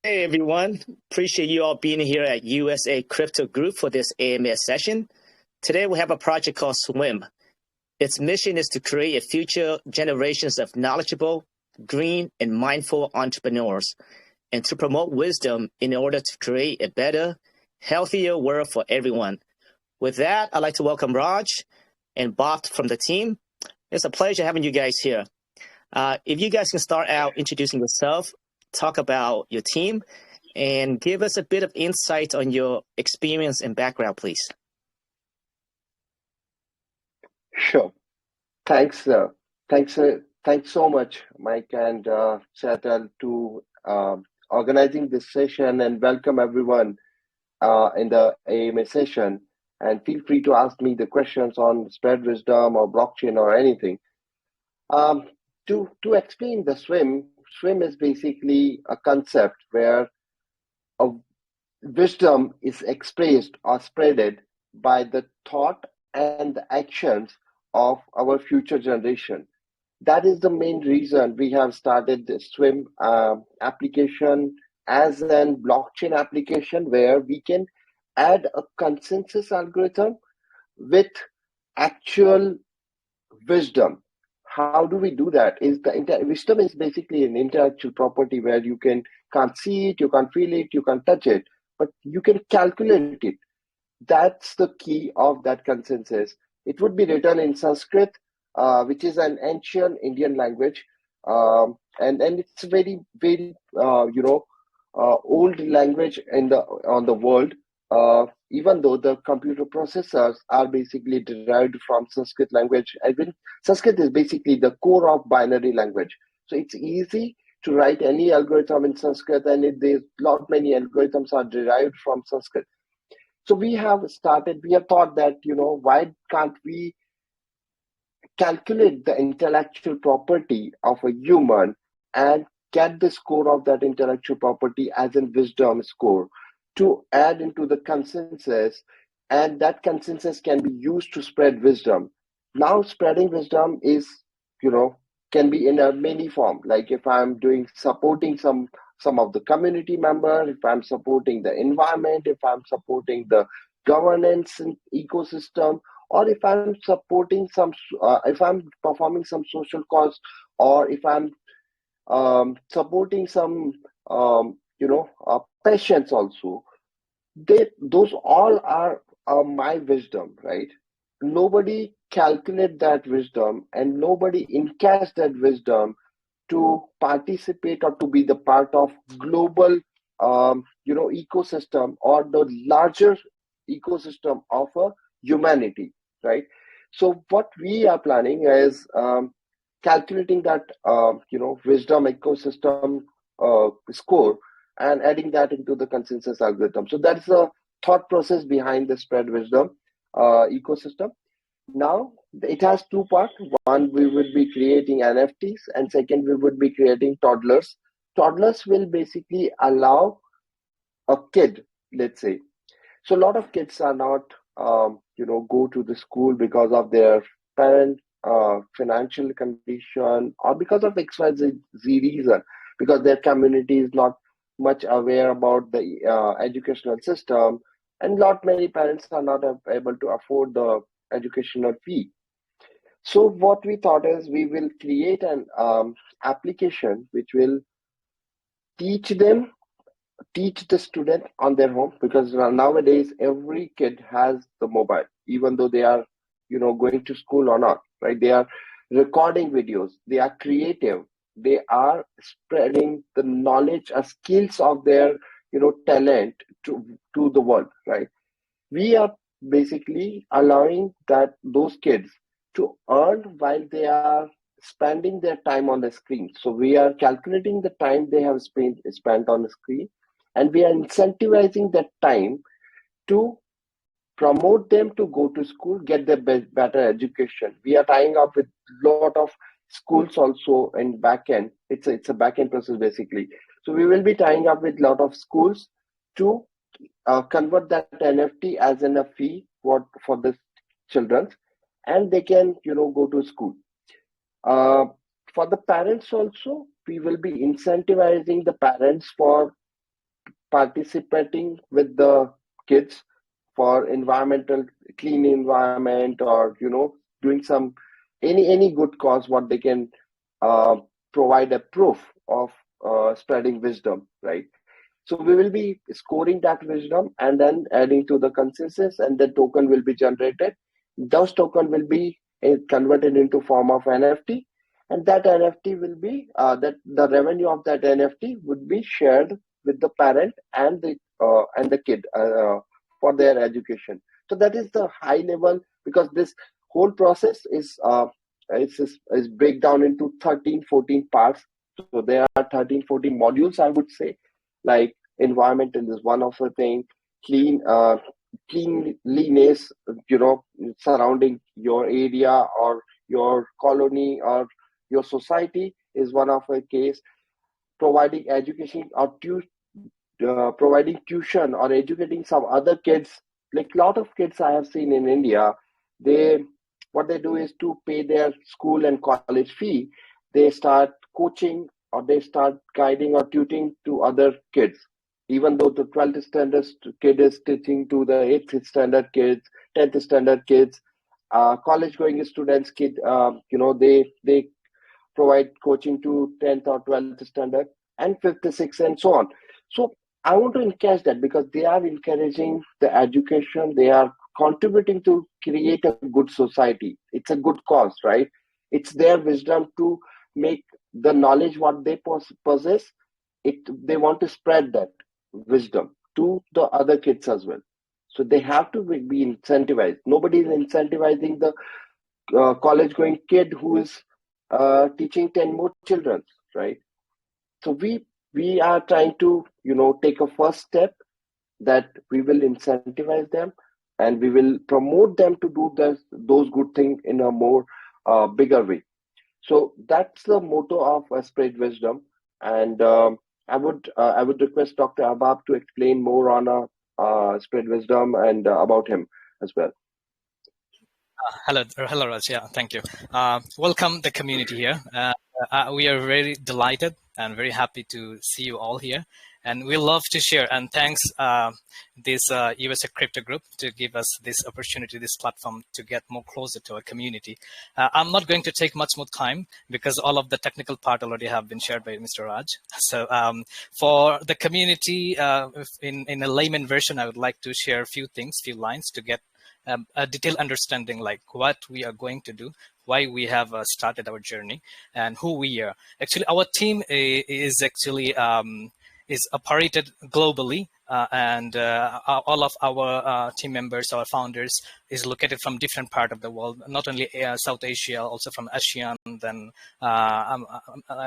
Hey everyone, appreciate you all being here at USA Crypto Group for this AMS session. Today we have a project called SWIM. Its mission is to create a future generations of knowledgeable, green, and mindful entrepreneurs, and to promote wisdom in order to create a better, healthier world for everyone. With that, I'd like to welcome Raj and Bob from the team. It's a pleasure having you guys here. If you guys can start out introducing yourself, talk about your team, and give us a bit of insight on your experience and background, please. Sure. Thanks. Thanks so much, Mike and Chetal, to organizing this session, and welcome everyone in the AMA session. And feel free to ask me the questions on spread wisdom or blockchain or anything. To explain the swim is basically a concept where a wisdom is expressed or spreaded by the thought and the actions of our future generation. That is the main reason we have started the swim application as an blockchain application, where we can add a consensus algorithm with actual wisdom. How do we do that? Wisdom is basically an intellectual property where you can't see it, you can't feel it, you can't touch it, but you can calculate it. That's the key of that consensus. It would be written in Sanskrit, which is an ancient Indian language, and it's very old language on the world. Even though the computer processors are basically derived from Sanskrit language. I mean, Sanskrit is basically the core of binary language. So it's easy to write any algorithm in Sanskrit, and there's lot many algorithms are derived from Sanskrit. So we have thought that, why can't we calculate the intellectual property of a human and get the score of that intellectual property as a wisdom score to add into the consensus, and that consensus can be used to spread wisdom. Now, spreading wisdom is, can be in a many form. Like if I'm supporting some of the community member, if I'm supporting the environment, if I'm supporting the governance and ecosystem, or if I'm supporting if I'm performing some social cause, or if I'm supporting some patients also. Those all are my wisdom, right? Nobody calculate that wisdom, and nobody encash that wisdom to participate or to be the part of global ecosystem or the larger ecosystem of humanity, right? So what we are planning is calculating that wisdom ecosystem score and adding that into the consensus algorithm. So that's the thought process behind the spread wisdom ecosystem. Now it has two parts. One, we will be creating NFTs, and second, we would be creating toddlers. Toddlers will basically allow a kid, let's say. So a lot of kids are not go to the school because of their parent financial condition, or because of XYZ reason, because their community is not much aware about the educational system, and many parents are not able to afford the educational fee. So what we thought is we will create an application which will teach the student on their home, because nowadays every kid has the mobile, even though they are going to school or not, right? They are recording videos, they are creative, they are spreading the knowledge or skills of their talent to the world, right? We are basically allowing those kids to earn while they are spending their time on the screen. So we are calculating the time they have spent on the screen, and we are incentivizing that time to promote them to go to school, get the better education. We are tying up with a lot of schools also in backend. It's a backend process basically. So we will be tying up with a lot of schools to convert that NFT as a fee for the children, and they can go to school. For the parents also, we will be incentivizing the parents for participating with the kids for environmental clean environment, or doing some any good cause, what they can uh, provide a proof of spreading wisdom, right? So we will be scoring that wisdom and then adding to the consensus, and the token will be generated. Those token will be converted into form of NFT, and that NFT will be that the revenue of that NFT would be shared with the parent and the kid for their education. So that is the high level, because this whole process is break down into 13, 14 parts. So there are 13, 14 modules, I would say, like environmental is one of the thing, cleanliness, surrounding your area or your colony or your society is one of a case. Providing education or providing tuition or educating some other kids, like a lot of kids I have seen in India, they what they do is to pay their school and college fee, they start coaching or they start guiding or tutoring to other kids, even though the 12th standard kid is teaching to the 8th standard kids, 10th standard kids, college going students kid, they provide coaching to 10th or 12th standard and 5th, 6th, and so on. So I want to encourage that, because they are encouraging the education, they are contributing to create a good society. It's a good cause, right? It's their wisdom to make the knowledge what they possess. They want to spread that wisdom to the other kids as well. So they have to be incentivized. Nobody is incentivizing the college going kid who is teaching 10 more children, right? So we are trying to take a first step, that we will incentivize them and we will promote them to do those good things in a more bigger way. So that's the motto of Spread Wisdom. And I would request Dr. Abab to explain more on Spread Wisdom and about him as well. Hello, Raj. Yeah, thank you. Welcome the community here. We are very delighted and very happy to see you all here. And we love to share. And thanks this USA Crypto Group to give us this opportunity, this platform to get more closer to our community. I'm not going to take much more time because all of the technical part already have been shared by Mr. Raj. So for the community, in a layman version, I would like to share a few things, few lines to get a detailed understanding, like what we are going to do, why we have started our journey, and who we are. Actually, our team is actually is operated globally, and all of our team members, our founders, is located from different part of the world, not only South Asia, also from ASEAN, then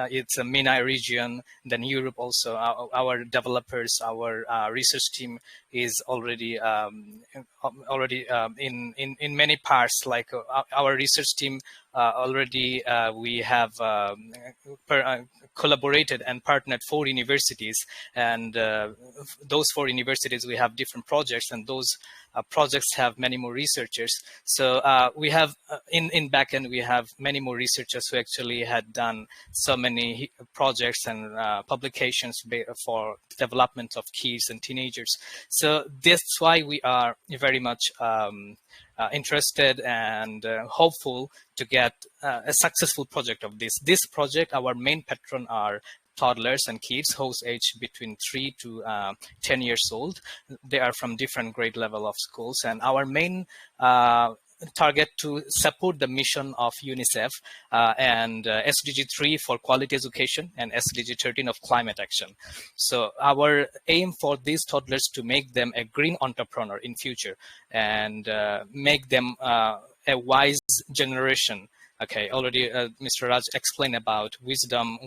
it's a MENA region, then Europe also. Our developers, our research team is already in many parts. Like our research team already we have collaborated and partnered 4 universities, and those 4 universities we have different projects, and those projects have many more researchers. So we have in backend we have many more researchers who actually had done so many projects and publications for development of kids and teenagers. So that's why we are very much interested and hopeful to get a successful project of this. This project, our main patron are toddlers and kids whose age between 3 to 10 years old. They are from different grade level of schools, and our main target to support the mission of UNICEF and SDG 3 for quality education and SDG 13 of climate action. So our aim for these toddlers to make them a green entrepreneur in future and make them a wise generation. Okay, already Mr. Raj explained about wisdom,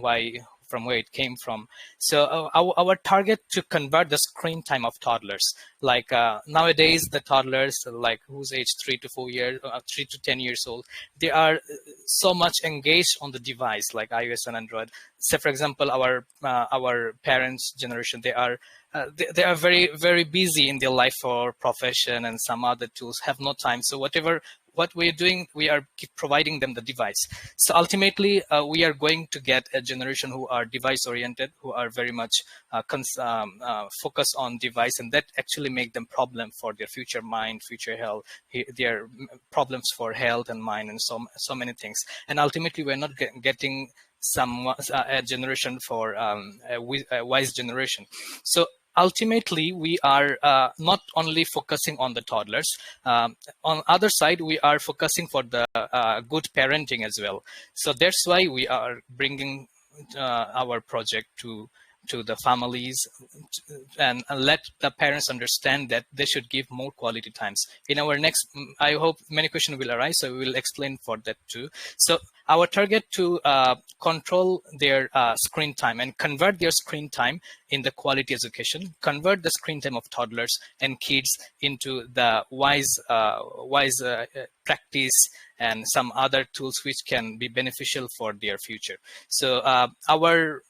from where it came from. So our target to convert the screen time of toddlers, like nowadays the toddlers like whose age 3 to 4 years, 3 to 10 years old, they are so much engaged on the device like iOS and Android. Say for example, our parents' generation, they are very, very busy in their life for profession and some other tools, have no time. So whatever what we're doing, we are keep providing them the device. So ultimately, we are going to get a generation who are device oriented, who are very much focused on device, and that actually make them problem for their future mind, future health, their problems for health and mind, and so many things. And ultimately, we're not getting a generation for a wise generation. So ultimately, we are not only focusing on the toddlers. On other side, we are focusing for the good parenting as well. So that's why we are bringing our project to the families, and let the parents understand that they should give more quality times. In our next, I hope many questions will arise, so we will explain for that too. So our target to control their screen time and convert their screen time in the quality education, convert the screen time of toddlers and kids into the wise practice and some other tools which can be beneficial for their future. So our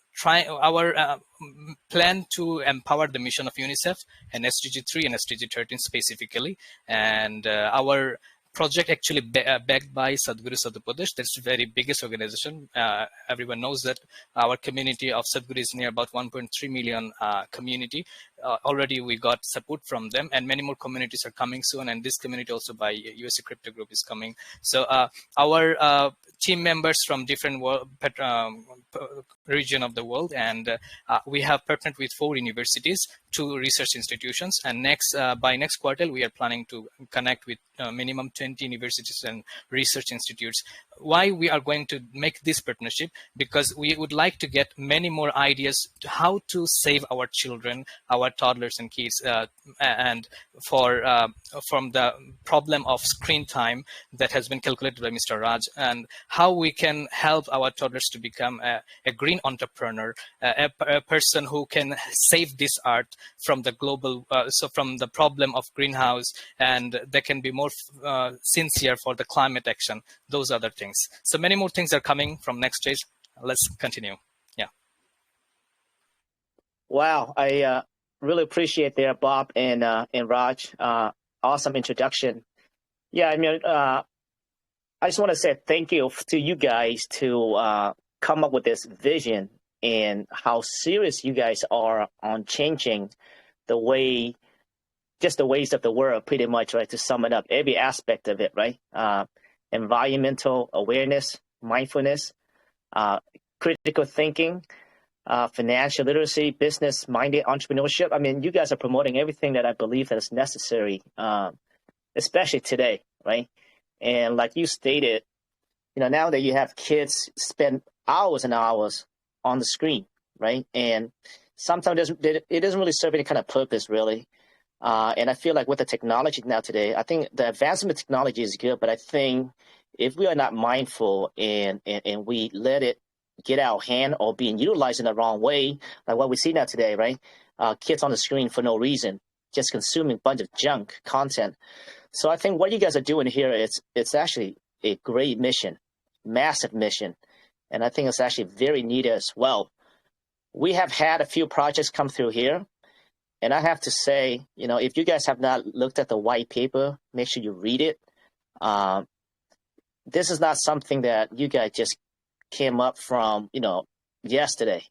plan to empower the mission of UNICEF and SDG 3 and SDG 13 specifically, and our project actually backed by Sadhguru Sadhupadesh. That's the very biggest organization. Everyone knows that our community of Sadhguru is near about 1.3 million community. Already we got support from them, and many more communities are coming soon, and this community also by USA Crypto Group is coming. So our team members from different region of the world, and we have partnered with 4 universities, 2 research institutions, and by next quarter we are planning to connect with minimum 20 universities and research institutes. Why we are going to make this partnership? Because we would like to get many more ideas to how to save our children, our toddlers and kids, and from the problem of screen time that has been calculated by Mr. Raj, and how we can help our toddlers to become a green entrepreneur, a person who can save this art from the global, from the problem of greenhouse, and they can be more sincere for the climate action, those other things. So many more things are coming from next stage. Let's continue. Yeah. Wow, I really appreciate there, Bob and Raj. Awesome introduction. Yeah, I mean, I just want to say thank you to you guys to come up with this vision and how serious you guys are on changing the way, just the ways of the world, pretty much, right? To sum it up, every aspect of it, right? Environmental awareness, mindfulness, critical thinking, financial literacy, business-minded entrepreneurship. I mean, you guys are promoting everything that I believe that is necessary, especially today, right? And like you stated, you know, now that you have kids spend hours and hours on the screen, right? And sometimes it doesn't really serve any kind of purpose, really. And I feel like with the technology now today, I think the advancement of technology is good, but I think if we are not mindful and we let it get out of hand or being utilized in the wrong way, like what we see now today, right? Kids on the screen for no reason, just consuming a bunch of junk content. So I think what you guys are doing here, it's actually a great mission, massive mission. And I think it's actually very needed as well. We have had a few projects come through here. And I have to say, you know, if you guys have not looked at the white paper, make sure you read it. This is not something that you guys just came up from, you know, yesterday.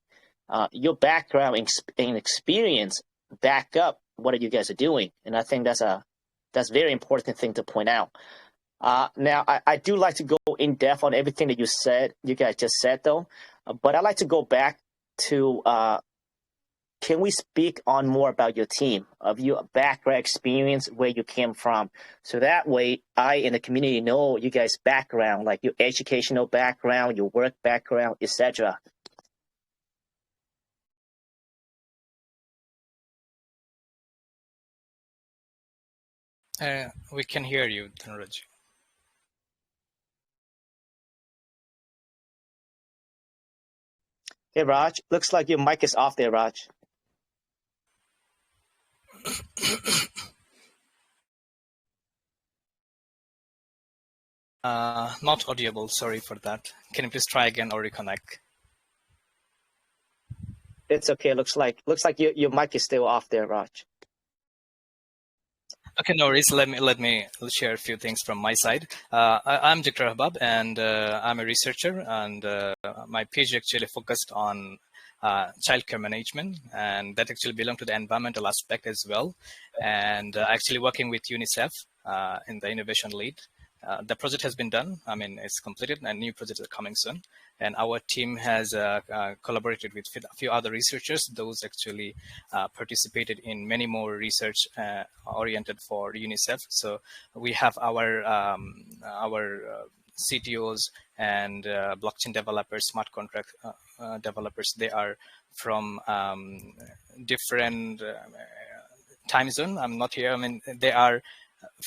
Your background and experience back up what you guys are doing. And I think that's a very important thing to point out. Now, I do like to go in depth on everything that you guys just said, though. But I'd like to go back to can we speak on more about your team, of your background experience, where you came from? So that way I in the community know you guys' background, like your educational background, your work background, etc. We can hear you, Dhanraj. Hey, Raj, looks like your mic is off there, Raj. Not audible. Sorry for that. Can you please try again or reconnect? It's okay. Looks like your mic is still off there, Raj. Okay, no worries. Let me share a few things from my side. I'm Dr. Habab, and I'm a researcher, and my PhD actually focused on childcare management, and that actually belonged to the environmental aspect as well. And actually working with UNICEF in the innovation lead. The project has been done. I mean, it's completed, and new projects are coming soon. And our team has collaborated with a few other researchers. Those actually participated in many more research oriented for UNICEF. So we have our CTOs and blockchain developers, smart contract developers. They are from different time zone. I'm not here. I mean, they are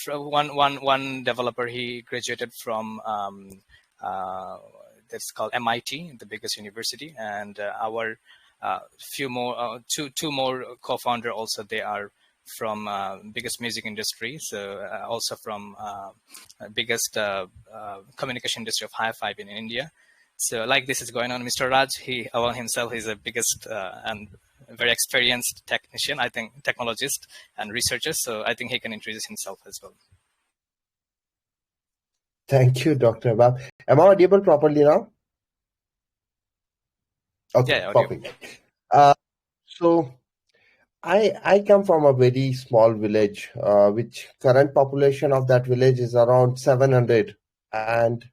one developer. He graduated from that's called MIT, the biggest university, and our few more two more co-founder also. They are from biggest music industry, so also from biggest communication industry of high five in India. So like this is going on. Mr. Raj, he himself is the biggest and very experienced technician, I think, technologist and researcher. So I think he can introduce himself as well. Thank you, Dr. Habab. Am I audible properly now? Okay, yeah, perfect. So I come from a very small village, which current population of that village is around 700, and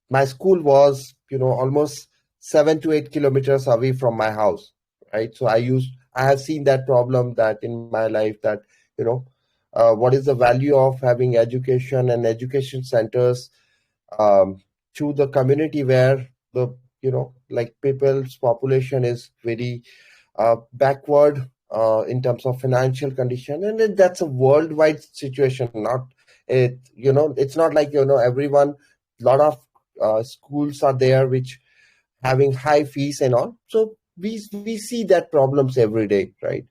my school was, almost 7 to 8 kilometers away from my house, right? So I have seen that problem that in my life that, what is the value of having education and education centers to the community where the, like people's population is very backward in terms of financial condition, and that's a worldwide situation. It's not like everyone. A lot of schools are there which having high fees and all. So we see that problems every day, right?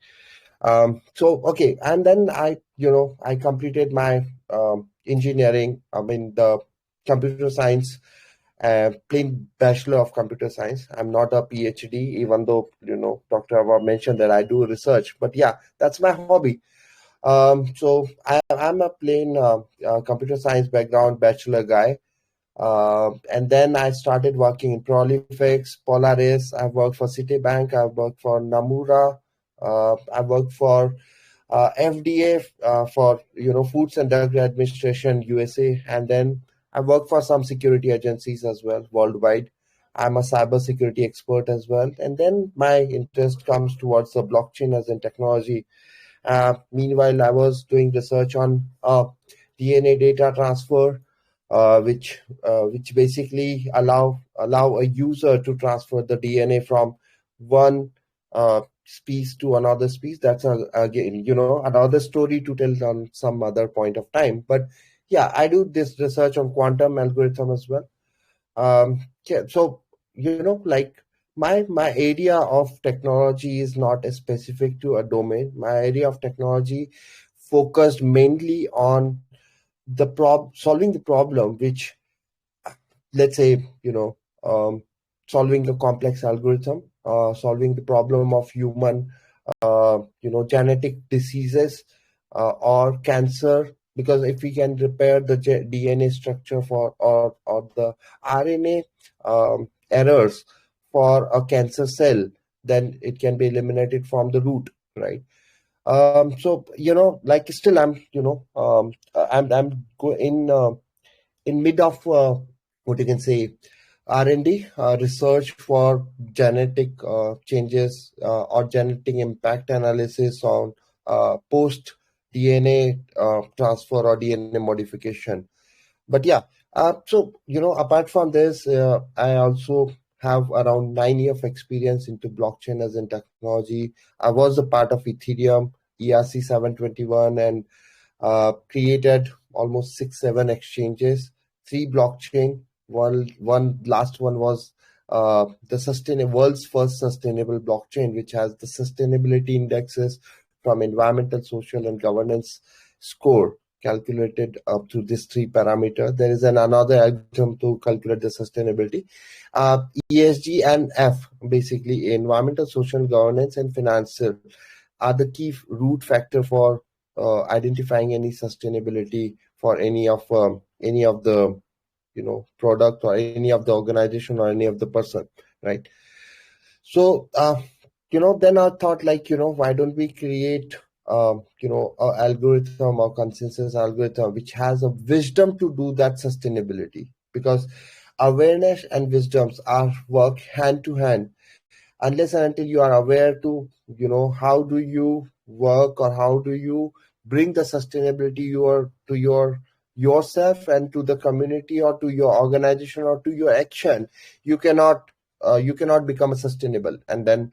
So okay, and then I completed my engineering. I mean the computer science. Plain Bachelor of Computer Science. I'm not a PhD, even though, Dr. Awa mentioned that I do research. But yeah, that's my hobby. So I'm a plain computer science background bachelor guy. And then I started working in Prolifix, Polaris. I've worked for Citibank. I've worked for Namura. I've worked for FDA for, Foods and Drug Administration, USA. And then I work for some security agencies as well, worldwide. I'm a cybersecurity expert as well. And then my interest comes towards the blockchain as a technology. Meanwhile, I was doing research on DNA data transfer, which basically allow a user to transfer the DNA from one species to another species. That's again, another story to tell on some other point of time. But yeah, I do this research on quantum algorithm as well. Yeah, so like my area of technology is not specific to a domain. My area of technology focused mainly on the solving the problem, which, let's say, solving a complex algorithm, solving the problem of human, genetic diseases or cancer. Because if we can repair the DNA structure or the RNA errors for a cancer cell, then it can be eliminated from the root, right? So like still I'm in mid of what you can say R&D research for genetic changes or genetic impact analysis on post DNA transfer or DNA modification. But yeah, so apart from this, I also have around 9 years of experience into blockchain as in technology. I was a part of Ethereum, ERC 721, and created almost 6-7 exchanges, 3 blockchain. One last one was the world's first sustainable blockchain, which has the sustainability indexes from environmental, social, and governance score calculated up to this 3 parameter. There is another algorithm to calculate the sustainability. ESG and F, basically environmental, social, governance, and financial, are the key root factor for identifying any sustainability for any of the product or any of the organization or any of the person, right? So then I thought, like, why don't we create a algorithm or consensus algorithm which has a wisdom to do that sustainability, because awareness and wisdoms are work hand to hand. Unless and until you are aware to how do you work or how do you bring the sustainability to yourself and to the community or to your organization or to your action, you cannot become a sustainable. And then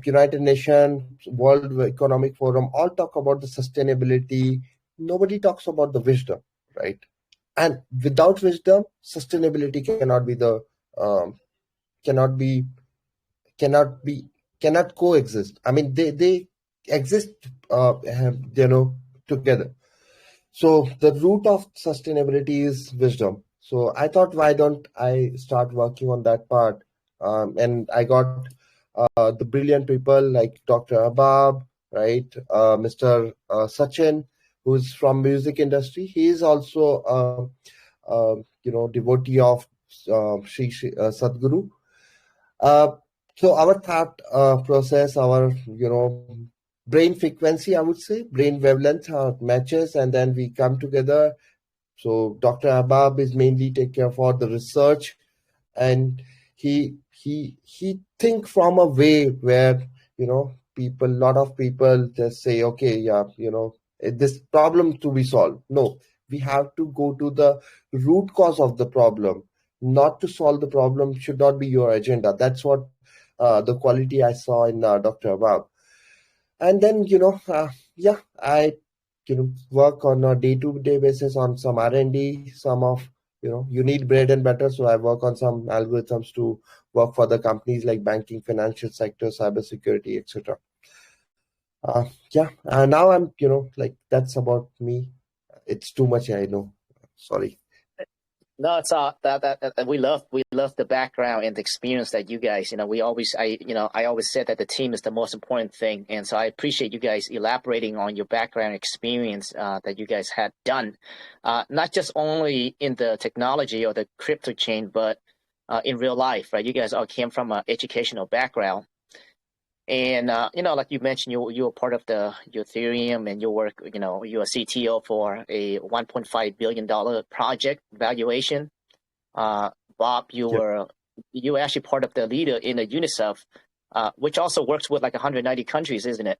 United Nations, World Economic Forum all talk about the sustainability. Nobody talks about the wisdom, right? And without wisdom, sustainability um, cannot be cannot be cannot coexist. I mean, they exist, together. So the root of sustainability is wisdom. So I thought, why don't I start working on that part? And I got the brilliant people like Dr. Abab, right? Mr. Sachin, who's from music industry. He is also devotee of Sri Sadguru. Uh, so our thought process, our brain frequency, I would say, brain wavelength matches, and then we come together. So Dr. Abab is mainly take care for the research, and he think from a way where lot of people just say, okay, yeah, this problem to be solved. No, we have to go to the root cause of the problem. Not to solve the problem should not be your agenda. That's what the quality I saw in Dr. Abab. And then yeah, I work on a day-to-day basis on some R&D. Some of you need bread and butter, so I work on some algorithms to work for the companies like banking, financial sector, cybersecurity, etc. Yeah, now I'm like, that's about me. It's too much, I know. Sorry. No, it's that we love the background and the experience that you guys, I always said that the team is the most important thing, and so I appreciate you guys elaborating on your background experience that you guys had done, not just only in the technology or the crypto chain, but in real life, right? You guys all came from an educational background, and like you mentioned, you're part of the Ethereum, and you work, you're a CTO for a $1.5 billion project valuation. Bob, you Yep. were actually part of the leader in the UNICEF, which also works with like 190 countries, isn't it?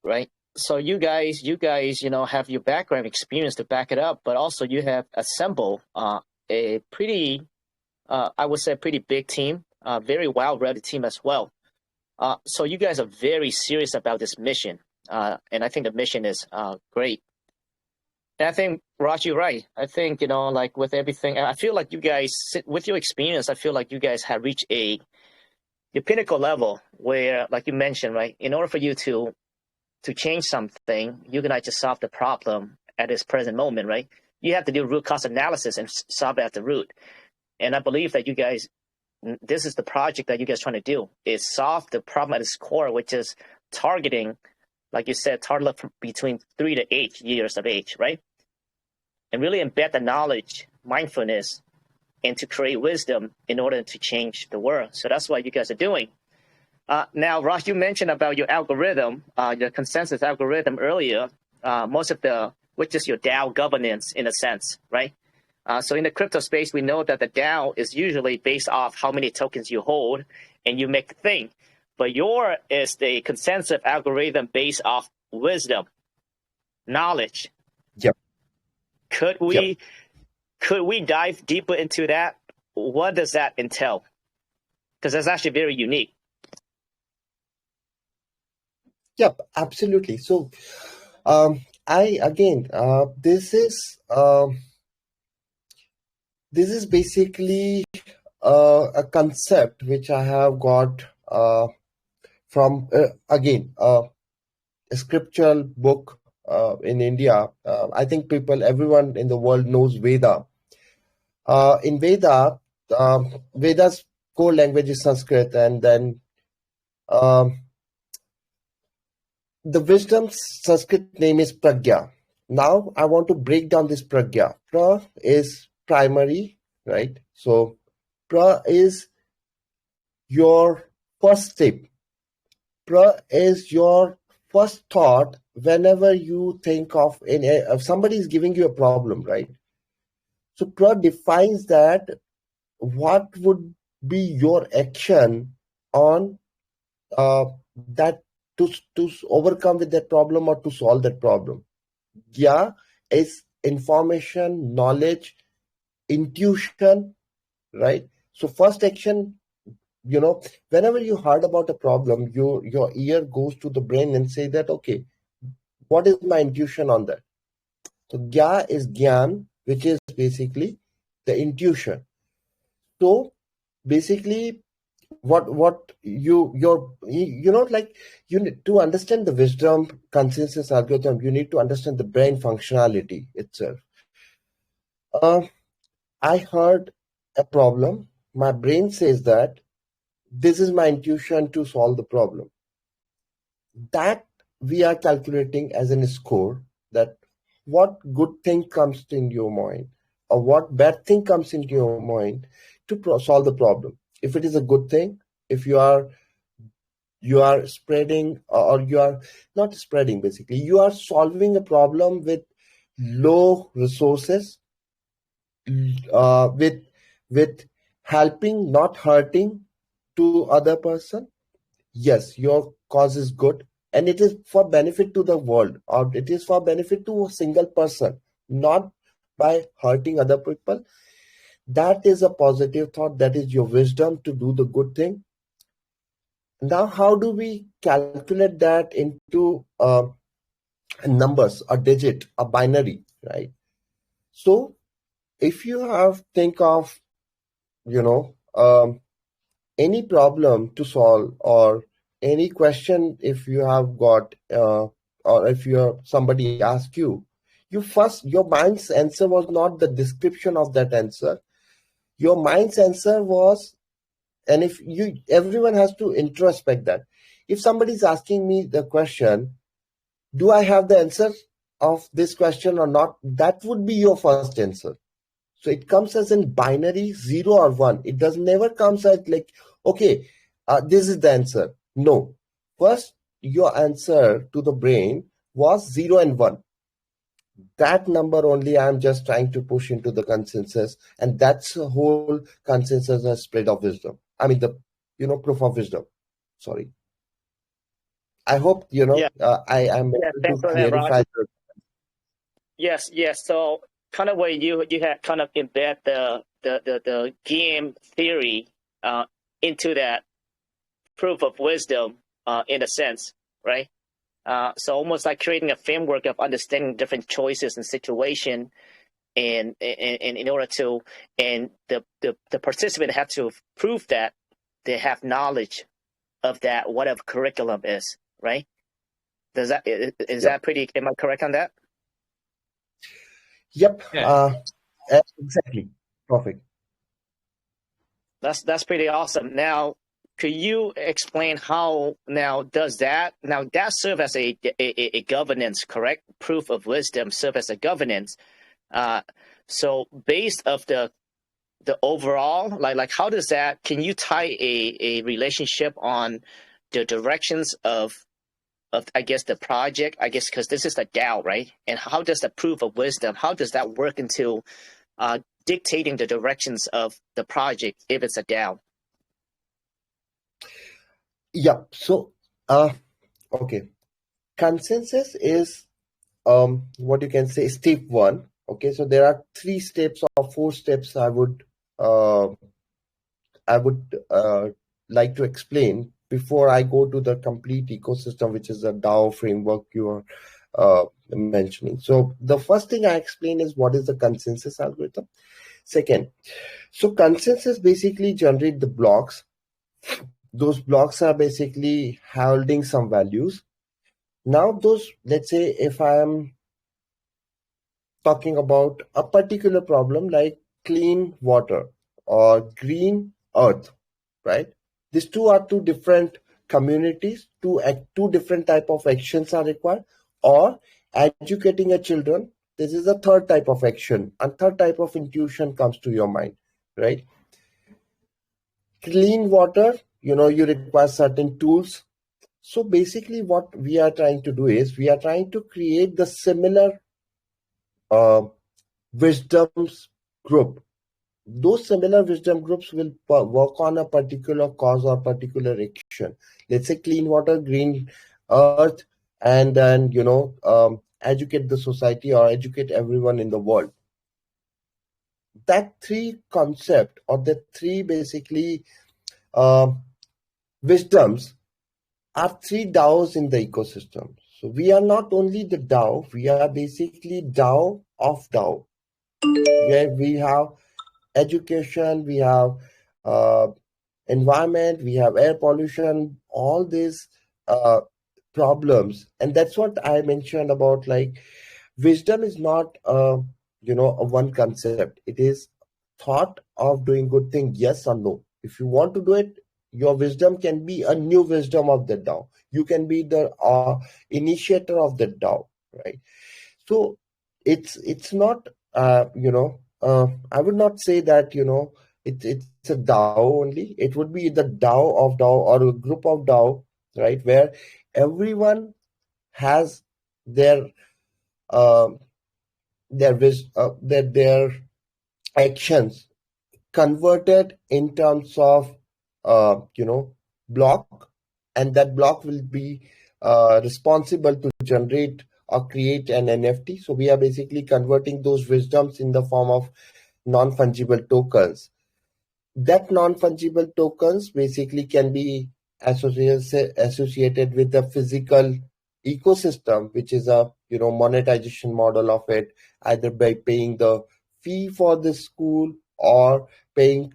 Right. So you guys, have your background experience to back it up, but also you have assembled a pretty, I would say, pretty big team, very well-rounded team as well. So you guys are very serious about this mission, and I think the mission is great. And I think, Raj, you're right. I think, like with everything, I feel like you guys, with your experience, I feel like you guys have reached your pinnacle level where, like you mentioned, right, in order for you to change something, you cannot just solve the problem at this present moment, right? You have to do root cause analysis and solve it at the root. And I believe that you guys, this is the project that you guys are trying to do, is solve the problem at its core, which is targeting, like you said, toddler between 3 to 8 years of age, right? And really embed the knowledge, mindfulness, and to create wisdom in order to change the world. So that's what you guys are doing. Now, Raj, you mentioned about your algorithm, your consensus algorithm earlier, which is your DAO governance in a sense, right? So in the crypto space, we know that the DAO is usually based off how many tokens you hold and you make the thing. But your is the consensus algorithm based off wisdom, knowledge. Yep. Could we dive deeper into that? What does that entail? Because that's actually very unique. Yep, absolutely. So this is basically a concept which I have got from a scriptural book in India. I think everyone in the world knows Veda. In Veda, Veda's core language is Sanskrit, and then the wisdom's Sanskrit name is Pragya. Now I want to break down this Pragya. Pra is primary, right? So pra is your first step. Pra is your first thought whenever you think of if somebody is giving you a problem, right? So pra defines that what would be your action on that to overcome with that problem or to solve that problem. Gya is information, knowledge, intuition, right? So first action, whenever you heard about a problem, your ear goes to the brain and say that, okay, what is my intuition on that? So Gya is Gyan, which is basically the intuition. So basically what you need to understand the wisdom consensus algorithm, you need to understand the brain functionality itself. I heard a problem, my brain says that this is my intuition to solve the problem. That we are calculating as a score, that what good thing comes in your mind or what bad thing comes into your mind to solve the problem. If it is a good thing, if you are spreading, or you are not spreading, basically you are solving a problem with low resources, with helping, not hurting to other person, yes, your cause is good and it is for benefit to the world, or it is for benefit to a single person, not by hurting other people. That is a positive thought. That is your wisdom to do the good thing. Now, how do we calculate that into numbers, a digit, a binary, right? So if you think of, any problem to solve, or any question, if you have got, or if somebody asks you, your mind's answer was not the description of that answer. Your mind's answer was, and everyone has to introspect that. If somebody is asking me the question, do I have the answer of this question or not? That would be your first answer. So it comes as in binary, 0 or 1. It never comes as like, okay, this is the answer. No. First, your answer to the brain was 0 and 1. That number only I'm just trying to push into the consensus, and that's the whole consensus and spread of wisdom. I mean, the proof of wisdom. Sorry. I hope Yeah. I am Yeah, able thanks to for that, clarify. Raj. Yes. So kind of where you had kind of embed the game theory into that proof of wisdom in a sense, right? So almost like creating a framework of understanding different choices and situation, and in order to, and the participant have to prove that they have knowledge of that whatever curriculum is, right? Is that pretty? Am I correct on that? Yep. Yeah. Exactly. Perfect. That's pretty awesome. Now, could you explain how does that serve as a governance, correct? Proof of wisdom serve as a governance. So based of the overall, like how does that, can you tie a relationship on the directions of I guess the project, I guess, because this is the DAO, right? And how does the proof of wisdom, how does that work into dictating the directions of the project if it's a DAO? Yeah. So, okay. Consensus is what you can say step 1. Okay, so there are 3 steps or 4 steps I would like to explain before I go to the complete ecosystem, which is the DAO framework you are mentioning. So the first thing I explain is what is the consensus algorithm. Second, so consensus basically generate the blocks. Those blocks are basically holding some values. Now let's say if I am talking about a particular problem like clean water or green earth, right? These two are 2 different communities, two different type of actions are required, or educating a children. This is a third type of action, and third type of intuition comes to your mind, right? Clean water, you require certain tools. So basically what we are trying to do is we are trying to create the similar wisdoms group. Those similar wisdom groups will work on a particular cause or particular action. Let's say clean water, green earth, and then educate the society or educate everyone in the world. That three concept, or the three basically wisdoms, are three DAOs in the ecosystem. So we are not only the DAO, we are basically DAO of DAO, where we have education, we have environment, we have air pollution, all these problems. And that's what I mentioned about, like, wisdom is not a one concept. It is thought of doing good thing, yes or no. If you want to do it, your wisdom can be a new wisdom of the DAO. You can be the initiator of the DAO, right? So it's not I would not say that it's a DAO only. It would be the DAO of DAO, or a group of DAO, right, where everyone has their actions converted in terms of block, and that block will be responsible to generate or create an NFT. So we are basically converting those wisdoms in the form of non-fungible tokens. That non-fungible tokens basically can be associated with the physical ecosystem, which is a monetization model of it, either by paying the fee for the school, or paying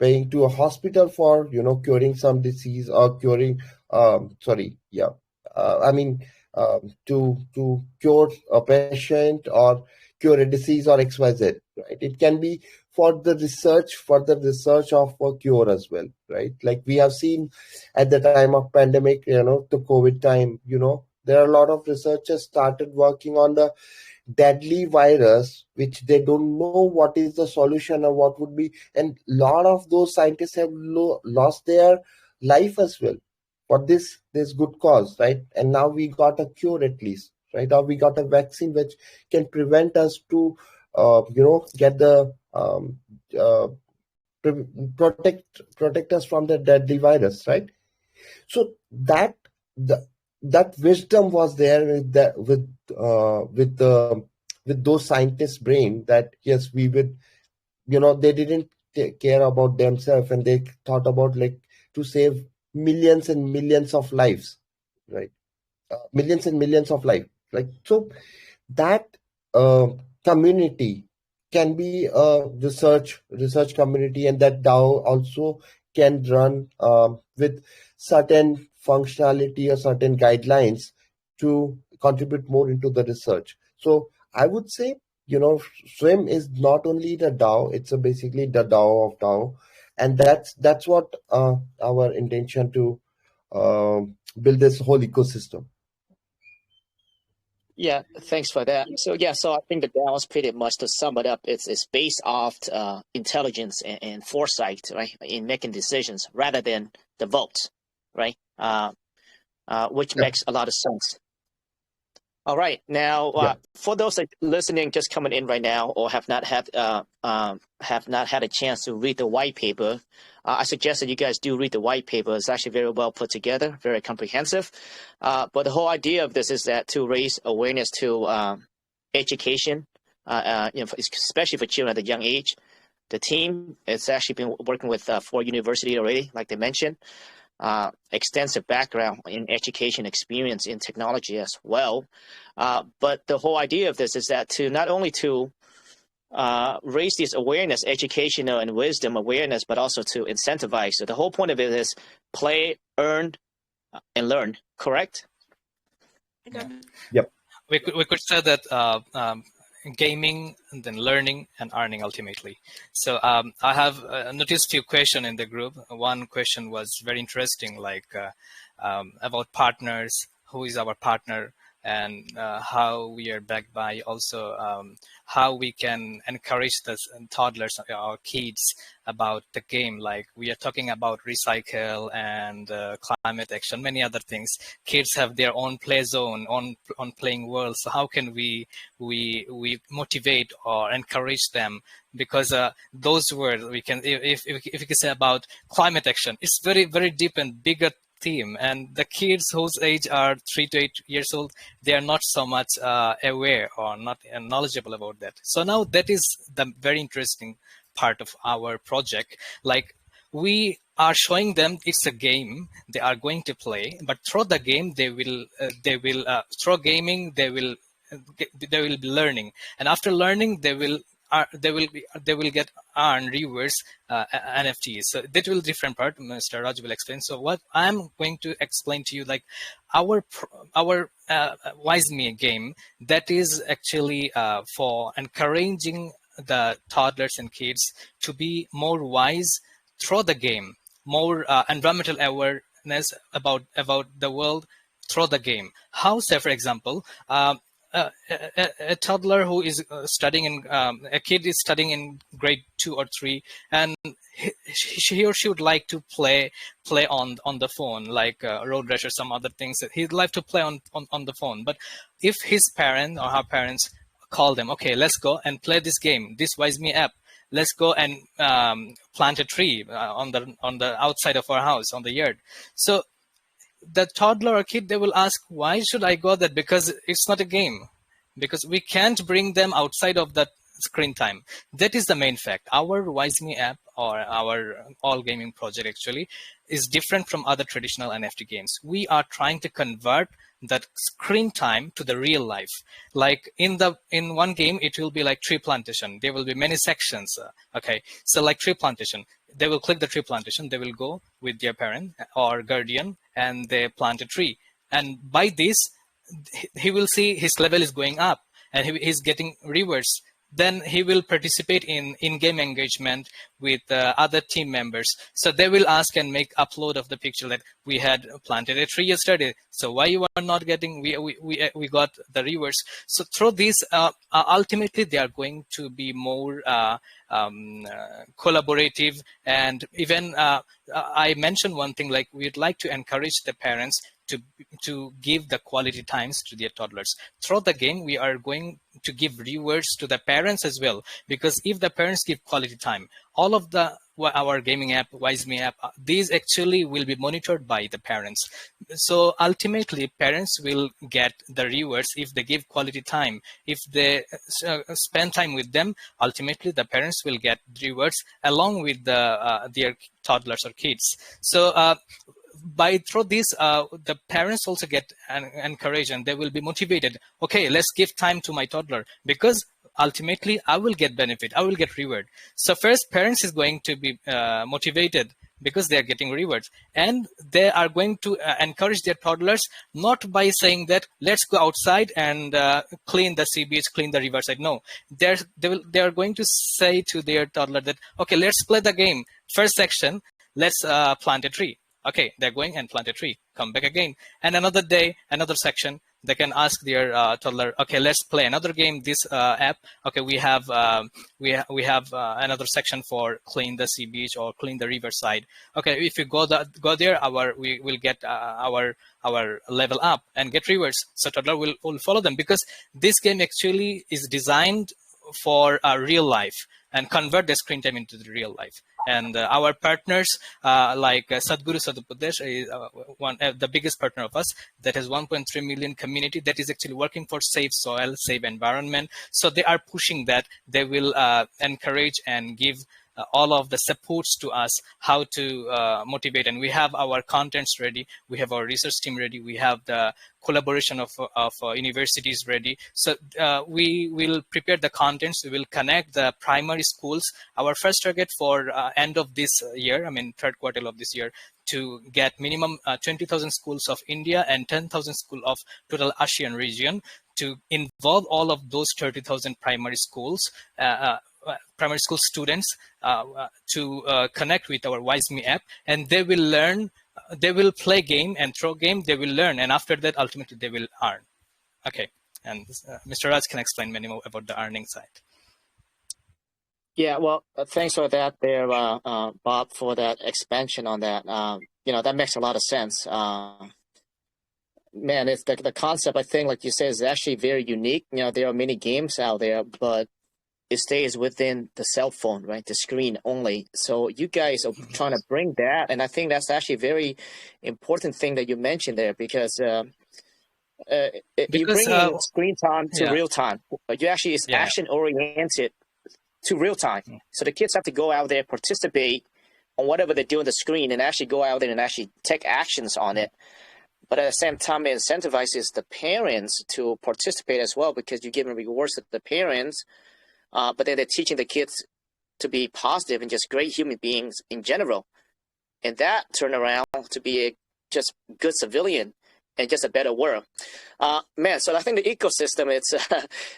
to a hospital for curing some disease, or curing to cure a patient or cure a disease or XYZ, right? It can be for the research of a cure as well, right? Like we have seen at the time of pandemic, the COVID time, there are a lot of researchers started working on the deadly virus, which they don't know what is the solution or what would be, and a lot of those scientists have lost their life as well for this good cause, right? And now we got a cure at least, right? Or we got a vaccine which can prevent us to get the protect us from the deadly virus, right? So that wisdom was there with those scientists' brain, that yes, we would, they didn't care about themselves, and they thought about, like, to save millions and millions of lives, right? Millions and millions of lives, like, so that community can be a research community, and that DAO also can run with certain functionality or certain guidelines to contribute more into the research. So I would say, SWIM is not only the DAO, it's basically the DAO of DAO, and that's what our intention to build this whole ecosystem. Yeah, thanks for that. So I think the DAO is pretty much, to sum it up, it's based off intelligence and foresight, right, in making decisions rather than the votes, right? Which makes a lot of sense. All right, now for those that listening, just coming in right now, or have not had a chance to read the white paper, I suggest that you guys do read the white paper. It's actually very well put together, very comprehensive. But the whole idea of this is that to raise awareness to education, especially for children at a young age. The team, it's actually been working with 4 universities already, like they mentioned. Extensive background in education, experience in technology as well. But the whole idea of this is that to not only to raise this awareness, educational and wisdom awareness, but also to incentivize. So the whole point of it is play, earn, and learn. Correct? Yeah. Yep. We could say that gaming, and then learning and earning ultimately. So I have noticed few questions in the group. One question was very interesting, like about partners, who is our partner, and how we are backed by, also how we can encourage the toddlers or kids about the game. Like we are talking about recycle and climate action, many other things. Kids have their own play zone, on playing world. So how can we motivate or encourage them? Because those words we can, if we can say about climate action, it's very, very deep and bigger theme, and the kids whose age are 3 to 8 years old, they are not so much aware or not knowledgeable about that. So now that is the very interesting part of our project. Like we are showing them it's a game they are going to play, but through the game they will through gaming they will be learning, and after learning they will get earn rewards, NFTs. So that will different part. Mr. Raj will explain. So what I'm going to explain to you, like our WISE Me game, that is actually for encouraging the toddlers and kids to be more wise through the game, more environmental awareness about the world through the game. How, say for example, a toddler who is studying in a kid is studying in grade 2 or 3, and he or she would like to play on the phone, like road rash or some other things that he'd like to play on the phone. But if his parent or her parents call them, okay, let's go and play this game, this WISE Me app, let's go and plant a tree on the outside of our house, on the yard. So the toddler or kid, they will ask, why should I go there? Because it's not a game, because we can't bring them outside of that screen time. That is the main fact. Our WISE Me app, or our all gaming project, actually is different from other traditional NFT games. We are trying to convert that screen time to the real life. Like in one game, it will be like tree plantation. There will be many sections. Okay, so like tree plantation, they will click the tree plantation. They will go with their parent or guardian, and they plant a tree. And by this, he will see his level is going up, and he's getting rewards. Then he will participate in-game engagement with other team members. So they will ask and make upload of the picture that we had planted a tree yesterday. So why you are not getting, we got the rewards. So through this, ultimately they are going to be more collaborative. And even I mentioned one thing, like we'd like to encourage the parents to give the quality times to their toddlers. Through the game, we are going to give rewards to the parents as well, because if the parents give quality time, all of our gaming app, WISE Me app, these actually will be monitored by the parents. So ultimately, parents will get the rewards if they give quality time. If they spend time with them, ultimately the parents will get rewards along with their toddlers or kids. So through this, the parents also get encouraged, and they will be motivated. Okay, let's give time to my toddler, because ultimately I will get benefit, I will get reward. So first, parents is going to be motivated because they are getting rewards, and they are going to encourage their toddlers, not by saying that let's go outside and clean the sea beach, clean the riverside. No, they are going to say to their toddler that, okay, let's play the game. First section, let's plant a tree. Okay, they're going and plant a tree, come back again. And another day, another section, they can ask their toddler, okay, let's play another game, this app. Okay, we have another section for clean the sea beach or clean the riverside. Okay, if you go there, we will get our level up and get rewards. So toddler will follow them, because this game actually is designed for real life and convert the screen time into the real life. And our partners like Sadhguru Sadhupadesh is the biggest partner of us, that has 1.3 million community that is actually working for safe soil, safe environment. So they are pushing that. They will encourage and give all of the supports to us, how to motivate. And we have our contents ready. We have our research team ready. We have the collaboration of universities ready. So we will prepare the contents. We will connect the primary schools. Our first target for end of this year, I mean third quarter of this year, to get minimum 20,000 schools of India and 10,000 schools of total ASEAN region, to involve all of those 30,000 primary schools, primary school students to connect with our WISE Me app, and they will learn they will play game, and through game they will learn, and after that ultimately they will earn. Okay, and Mr. Raj can explain many more about the earning side. Yeah, well, thanks for that there, Bob, for that expansion on that. That makes a lot of sense. Man, it's the concept, I think, like you said, is actually very unique. There are many games out there, but it stays within the cell phone, right? The screen only. So you guys are trying to bring that, and I think that's actually a very important thing that you mentioned there, because you bring in screen time to real time. You actually is action oriented to real time. So the kids have to go out there, participate on whatever they do on the screen, and actually go out there and actually take actions on it. But at the same time, it incentivizes the parents to participate as well, because you're giving rewards to the parents, but then they're teaching the kids to be positive and just great human beings in general. And that turn around to be a just good civilian and just a better world. Man, so I think the ecosystem,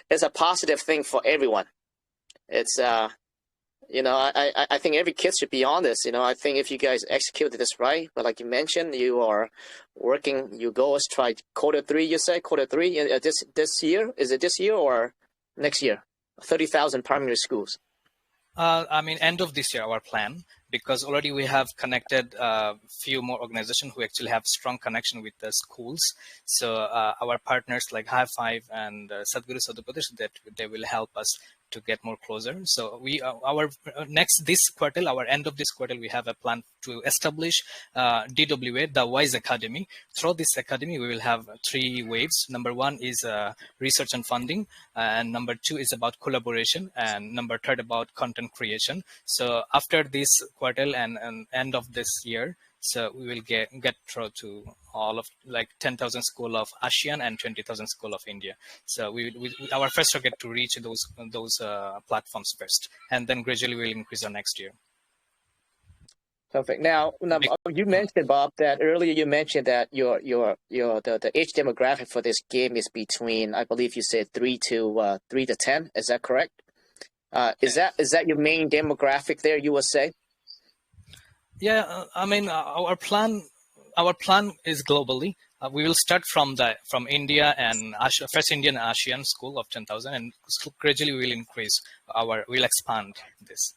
it's a positive thing for everyone. It's, I think every kid should be on this. I think if you guys executed this right, but like you mentioned, you are working, your goal is try quarter 3, you say, quarter 3, this year? Is it this year or next year? 30,000 primary schools. End of this year, our plan, because already we have connected a few more organizations who actually have strong connection with the schools. So our partners like High Five and Sadhguru Sadhupadesh, that they will help us to get more closer. So we this quarter, our end of this quarter, we have a plan to establish DWA, the WISE Academy. Through this academy, we will have 3 waves. Number 1 is research and funding, and number 2 is about collaboration, and number 3 about content creation. So after this quarter and end of this year, so we will get through to all of like 10,000 school of ASEAN and 20,000 school of India. So our first target to reach those platforms first, and then gradually we'll increase our next year. Perfect. Now you mentioned, Bob, that earlier you mentioned that the age demographic for this game is between, I believe you said 3 to 10. Is that correct? Is that your main demographic there, you would say? Yeah, our plan is globally. We will start from India and first Indian ASEAN school of 10,000, and gradually we will increase we'll expand this.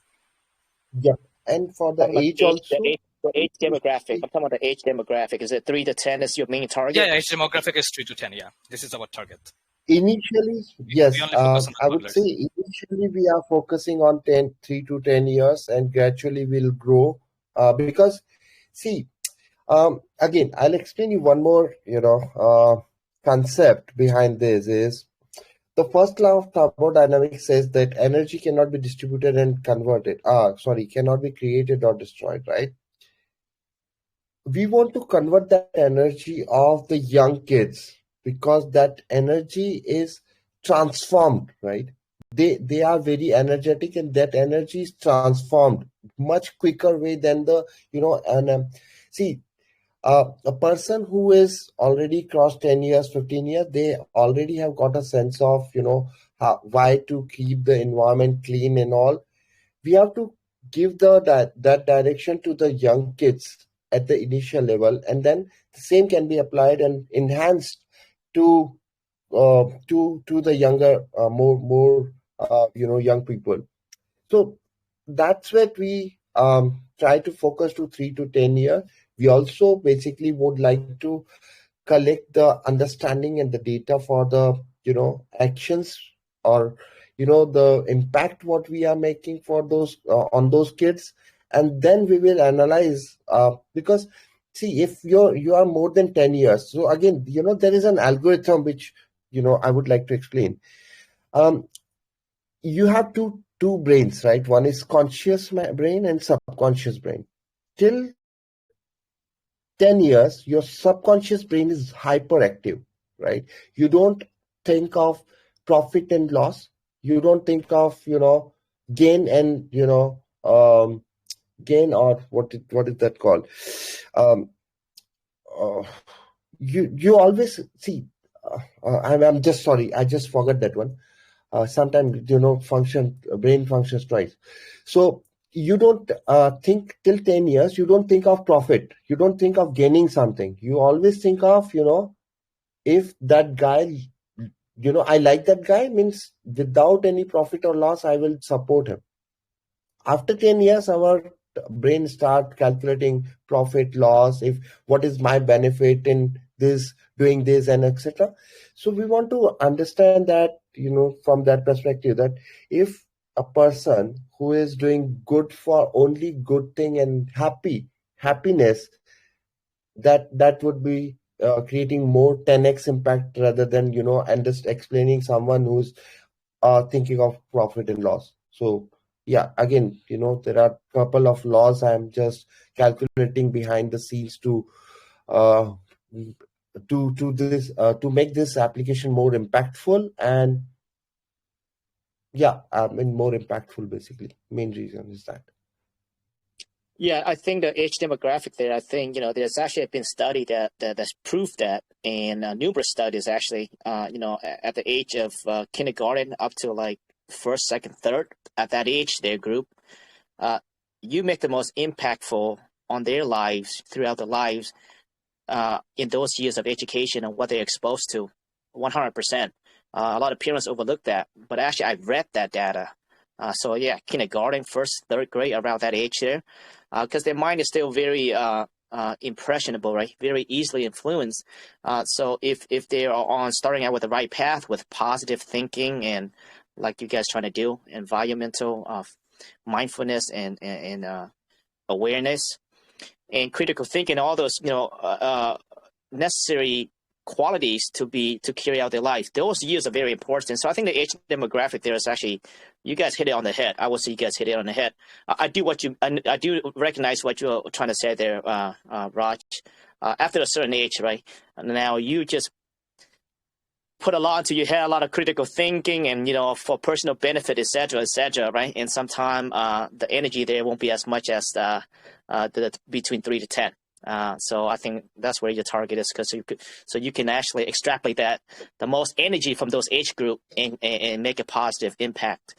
Yeah, and for the age also. The age demographic. I'm talking about the age demographic. Is it 3 to 10 is your main target? Yeah, age demographic is 3 to 10. Yeah, this is our target. Initially, yes. I would say initially we are focusing on 3 to 10 years, and gradually we'll grow. Because, see, again, I'll explain you one more, concept behind this is the first law of thermodynamics says that energy cannot be distributed and converted. Cannot be created or destroyed, right? We want to convert that energy of the young kids, because that energy is transformed, right? They are very energetic, and that energy is transformed much quicker way than a person who is already crossed 10 years, 15 years, they already have got a sense of, why to keep the environment clean and all. We have to give that direction to the young kids at the initial level, and then the same can be applied and enhanced to the younger, more young people. So that's what we try to focus to 3 to 10 years. We also basically would like to collect the understanding and the data for the actions or the impact what we are making for those on those kids, and then we will analyze because see, if you are more than 10 years, so again there is an algorithm which I would like to explain. You have two brains, right? One is conscious brain and subconscious brain. Till 10 years, your subconscious brain is hyperactive, right? You don't think of profit and loss. You don't think of, gain and, gain, or what is that called? You always see, I'm just sorry. I just forgot that one. Sometimes, brain functions twice. So you don't think till 10 years, you don't think of profit. You don't think of gaining something. You always think of, if that guy, I like that guy, means without any profit or loss, I will support him. After 10 years, our brain start calculating profit, loss, if what is my benefit in this, doing this, and etc. So we want to understand that, from that perspective, that if a person who is doing good for only good thing and happiness, that would be creating more 10x impact rather than, and just explaining someone who's thinking of profit and loss. So yeah, again, there are a couple of laws I'm just calculating behind the scenes to to make this application more impactful, and yeah, more impactful. Basically, main reason is that. Yeah, I think the age demographic there, I think, there's actually been study that's proved that, and numerous studies actually, at the age of kindergarten up to like first, second, third, at that age, their group, you make the most impactful on their lives throughout their lives in those years of education and what they're exposed to, 100%. A lot of parents overlook that, but actually I've read that data. So yeah, kindergarten, first, third grade, around that age there, because their mind is still very impressionable, right? Very easily influenced. So if they are on starting out with the right path with positive thinking and like you guys trying to do, environmental mindfulness and awareness and critical thinking, all those necessary qualities to carry out their life. Those years are very important. So I think the age demographic there is actually, you guys hit it on the head. I would say you guys hit it on the head. I do recognize what you're trying to say there, Raj. After a certain age, right? Now you just put a lot into your head, a lot of critical thinking, and for personal benefit, etc., right? And sometimes the energy there won't be as much as the between 3 to 10. So I think that's where your target is, because you can actually extrapolate the most energy from those age group and make a positive impact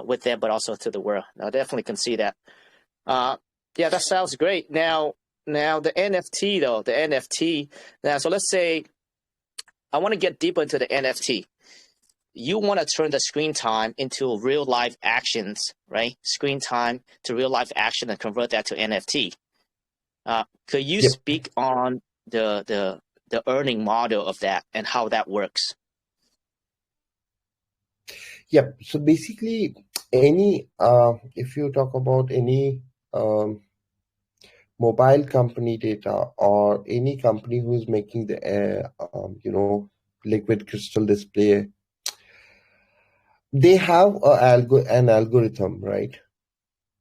with them, but also to the world. I definitely can see that. Yeah, that sounds great. Now the NFT though, now, so let's say I want to get deeper into the NFT. You want to turn the screen time into real life actions, right? Screen time to real life action and convert that to NFT. Could you speak on the earning model of that and how that works? Yeah. So basically, if you talk about any mobile company data or any company who is making the liquid crystal display, they have an algorithm, right?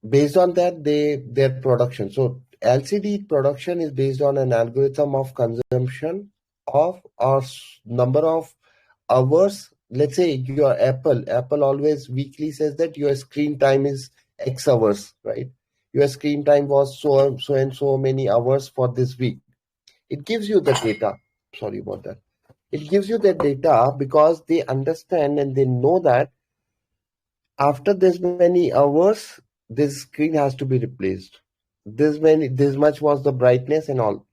Based on that, their production. So LCD production is based on an algorithm of consumption of or number of hours. Let's say your Apple always weekly says that your screen time is X hours, right? Your screen time was so and so many hours for this week. It gives you the data. Sorry about that. It gives you the data because they understand and they know that after this many hours, this screen has to be replaced. This much was the brightness and all.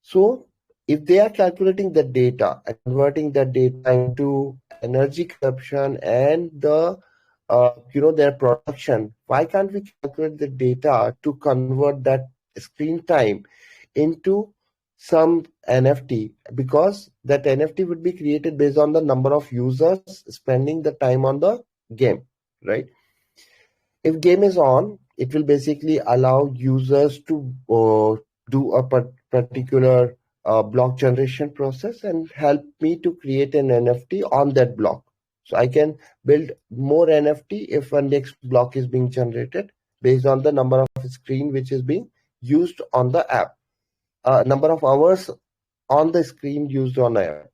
So if they are calculating the data and converting that data into energy consumption and their production, why can't we calculate the data to convert that screen time into some NFT? Because that NFT would be created based on the number of users spending the time on the game, right? If game is on, it will basically allow users to do a particular block generation process and help me to create an NFT on that block. So I can build more NFT if a next block is being generated based on the number of screen which is being used on the app, number of hours on the screen used on the app.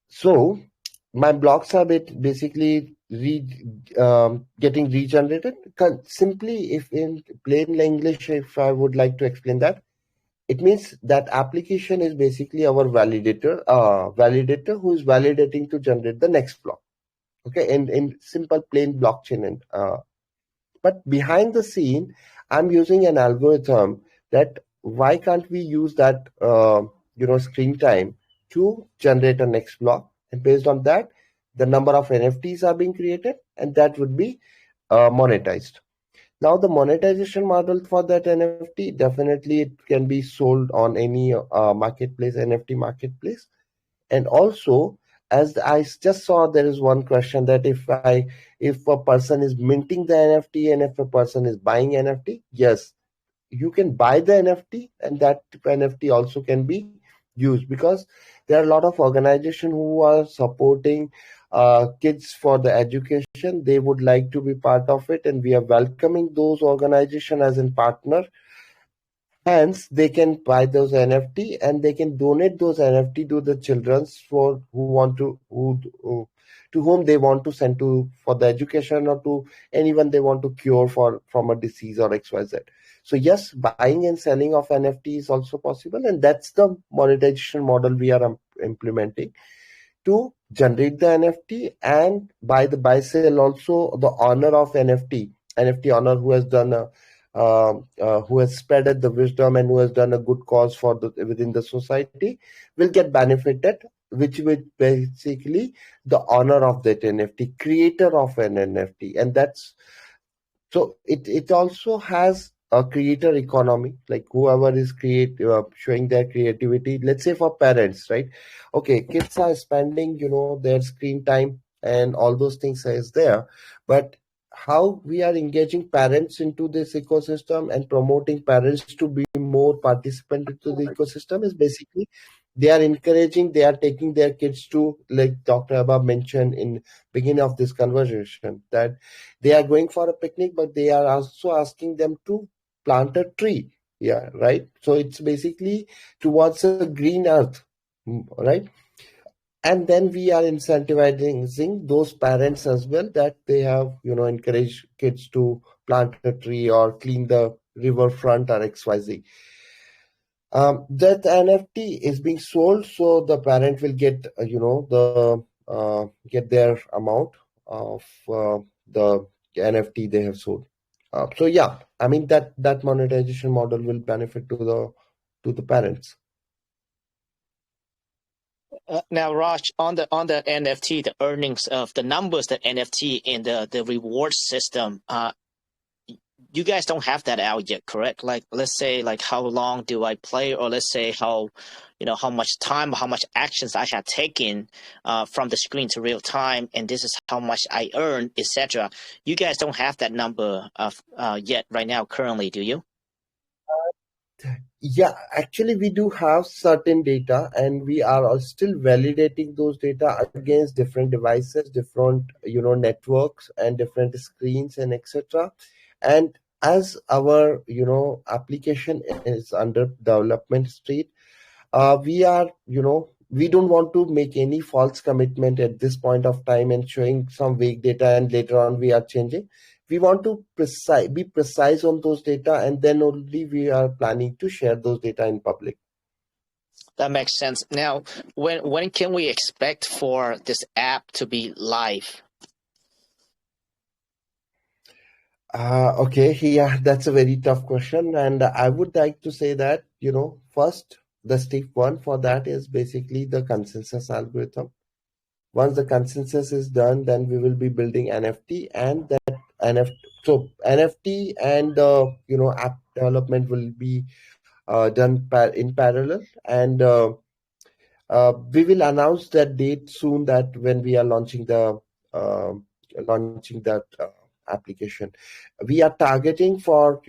So my blocks are basically getting regenerated. Simply, if in plain English, if I would like to explain that, it means that application is basically our validator who is validating to generate the next block. Okay, in simple plain blockchain. But behind the scene, I'm using an algorithm that why can't we use that screen time to generate a next block, and based on that, the number of NFTs are being created, and that would be monetized. Now, the monetization model for that NFT, definitely it can be sold on any marketplace, NFT marketplace. And also, as I just saw, there is one question that if a person is minting the NFT and if a person is buying NFT, yes, you can buy the NFT, and that NFT also can be used, because there are a lot of organizations who are supporting kids for the education. They would like to be part of it, and we are welcoming those organizations as a partner. Hence, they can buy those NFT and they can donate those NFT to the childrens for who want to whom they want to send to for the education, or to anyone they want to cure from a disease or XYZ. So yes, buying and selling of NFT is also possible, and that's the monetization model we are implementing to generate the NFT, and by the buy sale also the owner of NFT owner who has done a who has spreaded the wisdom and who has done a good cause for the within the society will get benefited, which will basically the owner of that NFT, creator of an NFT, and that's so it also has a creator economy, like whoever is showing their creativity. Let's say for parents, right? Okay, kids are spending their screen time and all those things is there, but how we are engaging parents into this ecosystem and promoting parents to be more participant into the ecosystem is basically they are taking their kids to, like Dr. Abba mentioned in beginning of this conversation, that they are going for a picnic, but they are also asking them to plant a tree. Yeah, right. So it's basically towards a green earth, right? And then we are incentivizing those parents as well, that they have encourage kids to plant a tree or clean the riverfront or XYZ. That NFT is being sold, so the parent will get get their amount of the NFT they have sold. So yeah, I mean that monetization model will benefit to the parents. Now, Raj, on the NFT, the earnings of the numbers, the NFT and the reward system, you guys don't have that out yet, correct? Like, let's say, like how long do I play, or let's say how much time, how much actions I have taken from the screen to real time, and this is how much I earn, etc. You guys don't have that number of yet right now, currently, do you? Yeah, actually, we do have certain data, and we are still validating those data against different devices, different networks, and different screens, and etc. And as our application is under development state, we are we don't want to make any false commitment at this point of time and showing some vague data, and later on we are changing. We want to be precise on those data, and then only we are planning to share those data in public. That makes sense. Now, when can we expect for this app to be live? Okay, yeah, that's a very tough question, and I would like to say that first, the step one for that is basically the consensus algorithm. Once the consensus is done, then we will be building NFT, and that NFT. So NFT and app development will be done in parallel, and we will announce that date soon. That when we are launching that application, we are targeting for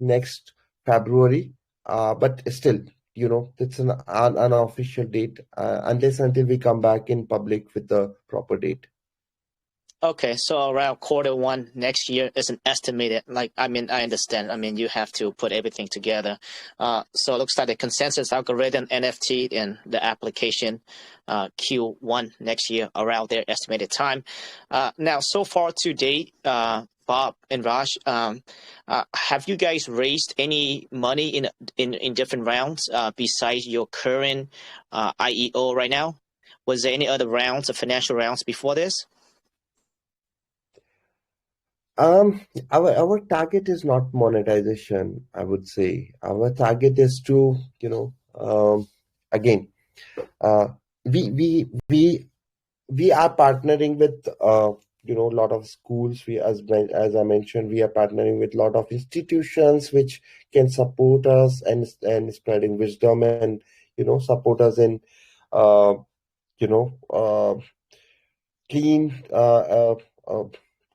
next February, but still it's an unofficial date unless until we come back in public with the proper date. Okay, so around Q1 next year is an estimated. Like, I mean, I understand. I mean, you have to put everything together. So it looks like the consensus algorithm, NFT, and the application Q1 next year around their estimated time. Now, so far to date, Bob and Raj, have you guys raised any money in different rounds besides your current IEO right now? Was there any other rounds of financial rounds before this? Our target is not monetization, I would say. Our target is to, again, uh, we we we we are partnering with a lot of schools. As I mentioned, we are partnering with a lot of institutions which can support us and spreading wisdom and support us in uh, you know clean uh,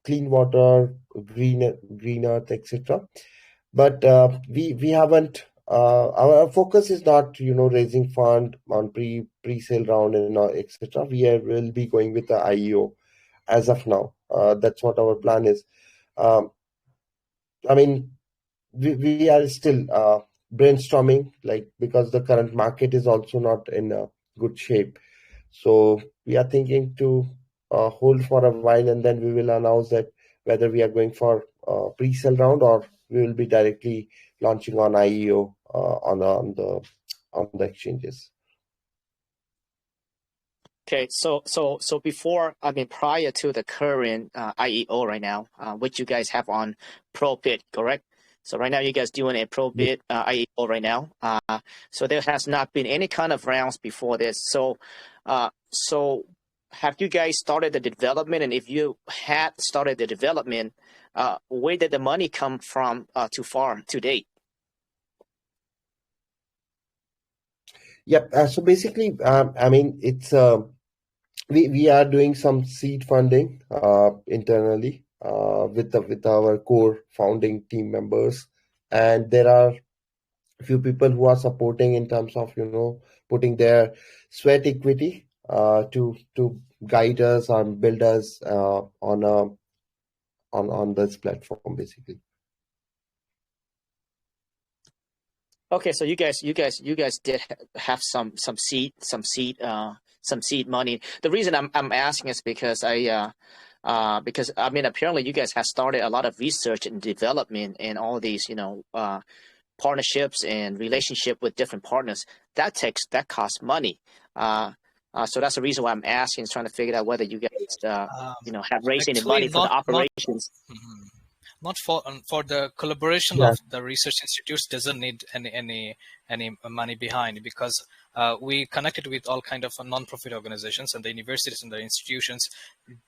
clean water, green earth, etc. But we haven't. Our focus is not raising fund on pre-sale round and etc. Will be going with the IEO as of now. That's what our plan is. Um, I mean, we are still brainstorming, like, because the current market is also not in a good shape. So we are thinking to hold for a while, and then we will announce that whether we are going for pre-sale round or we will be directly launching on IEO on the exchanges. Okay, so before, I mean, prior to the current IEO right now, which you guys have on ProBit, correct? So right now you guys doing a ProBit IEO right now. So there has not been any kind of rounds before this. So have you guys started the development? And if you had started the development, where did the money come from to date? Yep. So basically, I mean, it's we are doing some seed funding internally with our core founding team members, and there are a few people who are supporting in terms of putting their sweat equity to guide us and build us on this platform, basically. Okay, so you guys did have some seed money. The reason I'm asking is because because I mean, apparently you guys have started a lot of research and development and all these partnerships and relationship with different partners. That costs money. So that's the reason why I'm asking, is trying to figure out whether you guys have raised any Actually, money for the operations. Not for the collaboration Yeah. of the research institutes doesn't need any money behind, because we connected with all kind of non-profit organizations and the universities and the institutions.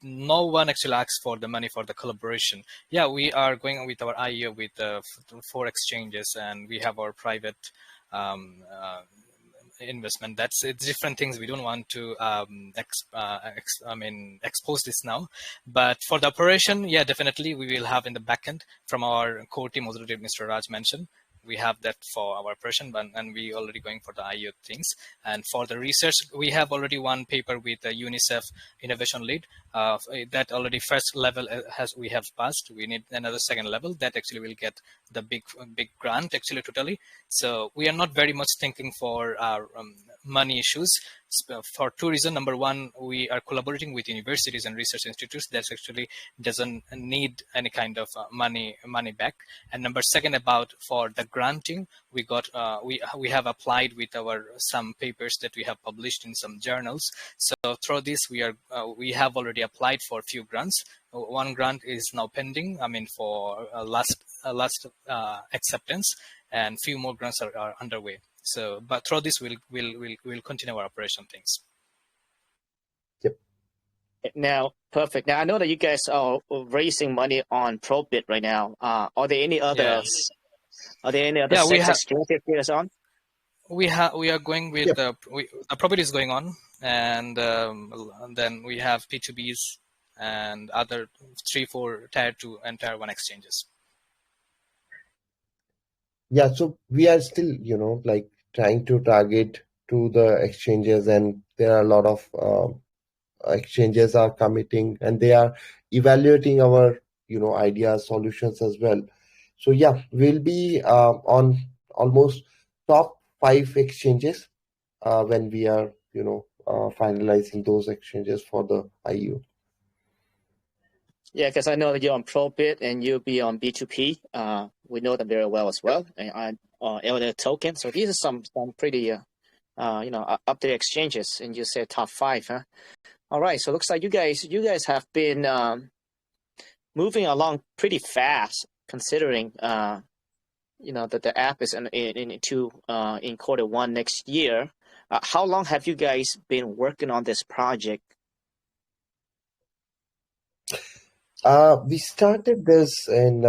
No one actually asks for the money for the collaboration. Yeah, we are going with our IEO with 4 exchanges, and we have our private investment. It's different things. We don't want to expose this now, but for the operation, yeah, definitely we will have in the backend from our core team, as Mr. Raj mentioned. We have that for our operation, and we already going for the IEO things. And for the research, we have already one paper with the UNICEF innovation lead. That already first level we have passed. We need another second level that actually will get the big grant actually totally. So we are not very much thinking for our money issues for 2 reasons. Number one, we are collaborating with universities and research institutes that actually doesn't need any kind of money back. And number second, about for the granting, we got we have applied with our some papers that we have published in some journals. So through this, we have already applied for a few grants. One grant is now pending, I mean, for last acceptance, and few more grants are underway. So, but through this, we'll continue our operation things. Yep. Now, perfect. Now I know that you guys are raising money on ProBit right now. Are there any others? Are there any other Yeah, exchanges on? We are going with Yep. the property is going on, and then we have P2Bs and other 3-4 tier 2 and tier 1 exchanges. Yeah, so we are still, like, trying to target to the exchanges, and there are a lot of exchanges are committing, and they are evaluating our, ideas, solutions as well. So yeah, we'll be on almost top 5 exchanges when we are, finalizing those exchanges for the IU. Yeah, because I know that you're on ProBit and you'll be on B2P. We know them very well as well, and Elder Token. So these are some pretty up there exchanges, and you said top 5, huh? All right. So it looks like you guys have been moving along pretty fast, considering that the app is in Q1 next year. How long have you guys been working on this project? We started this in.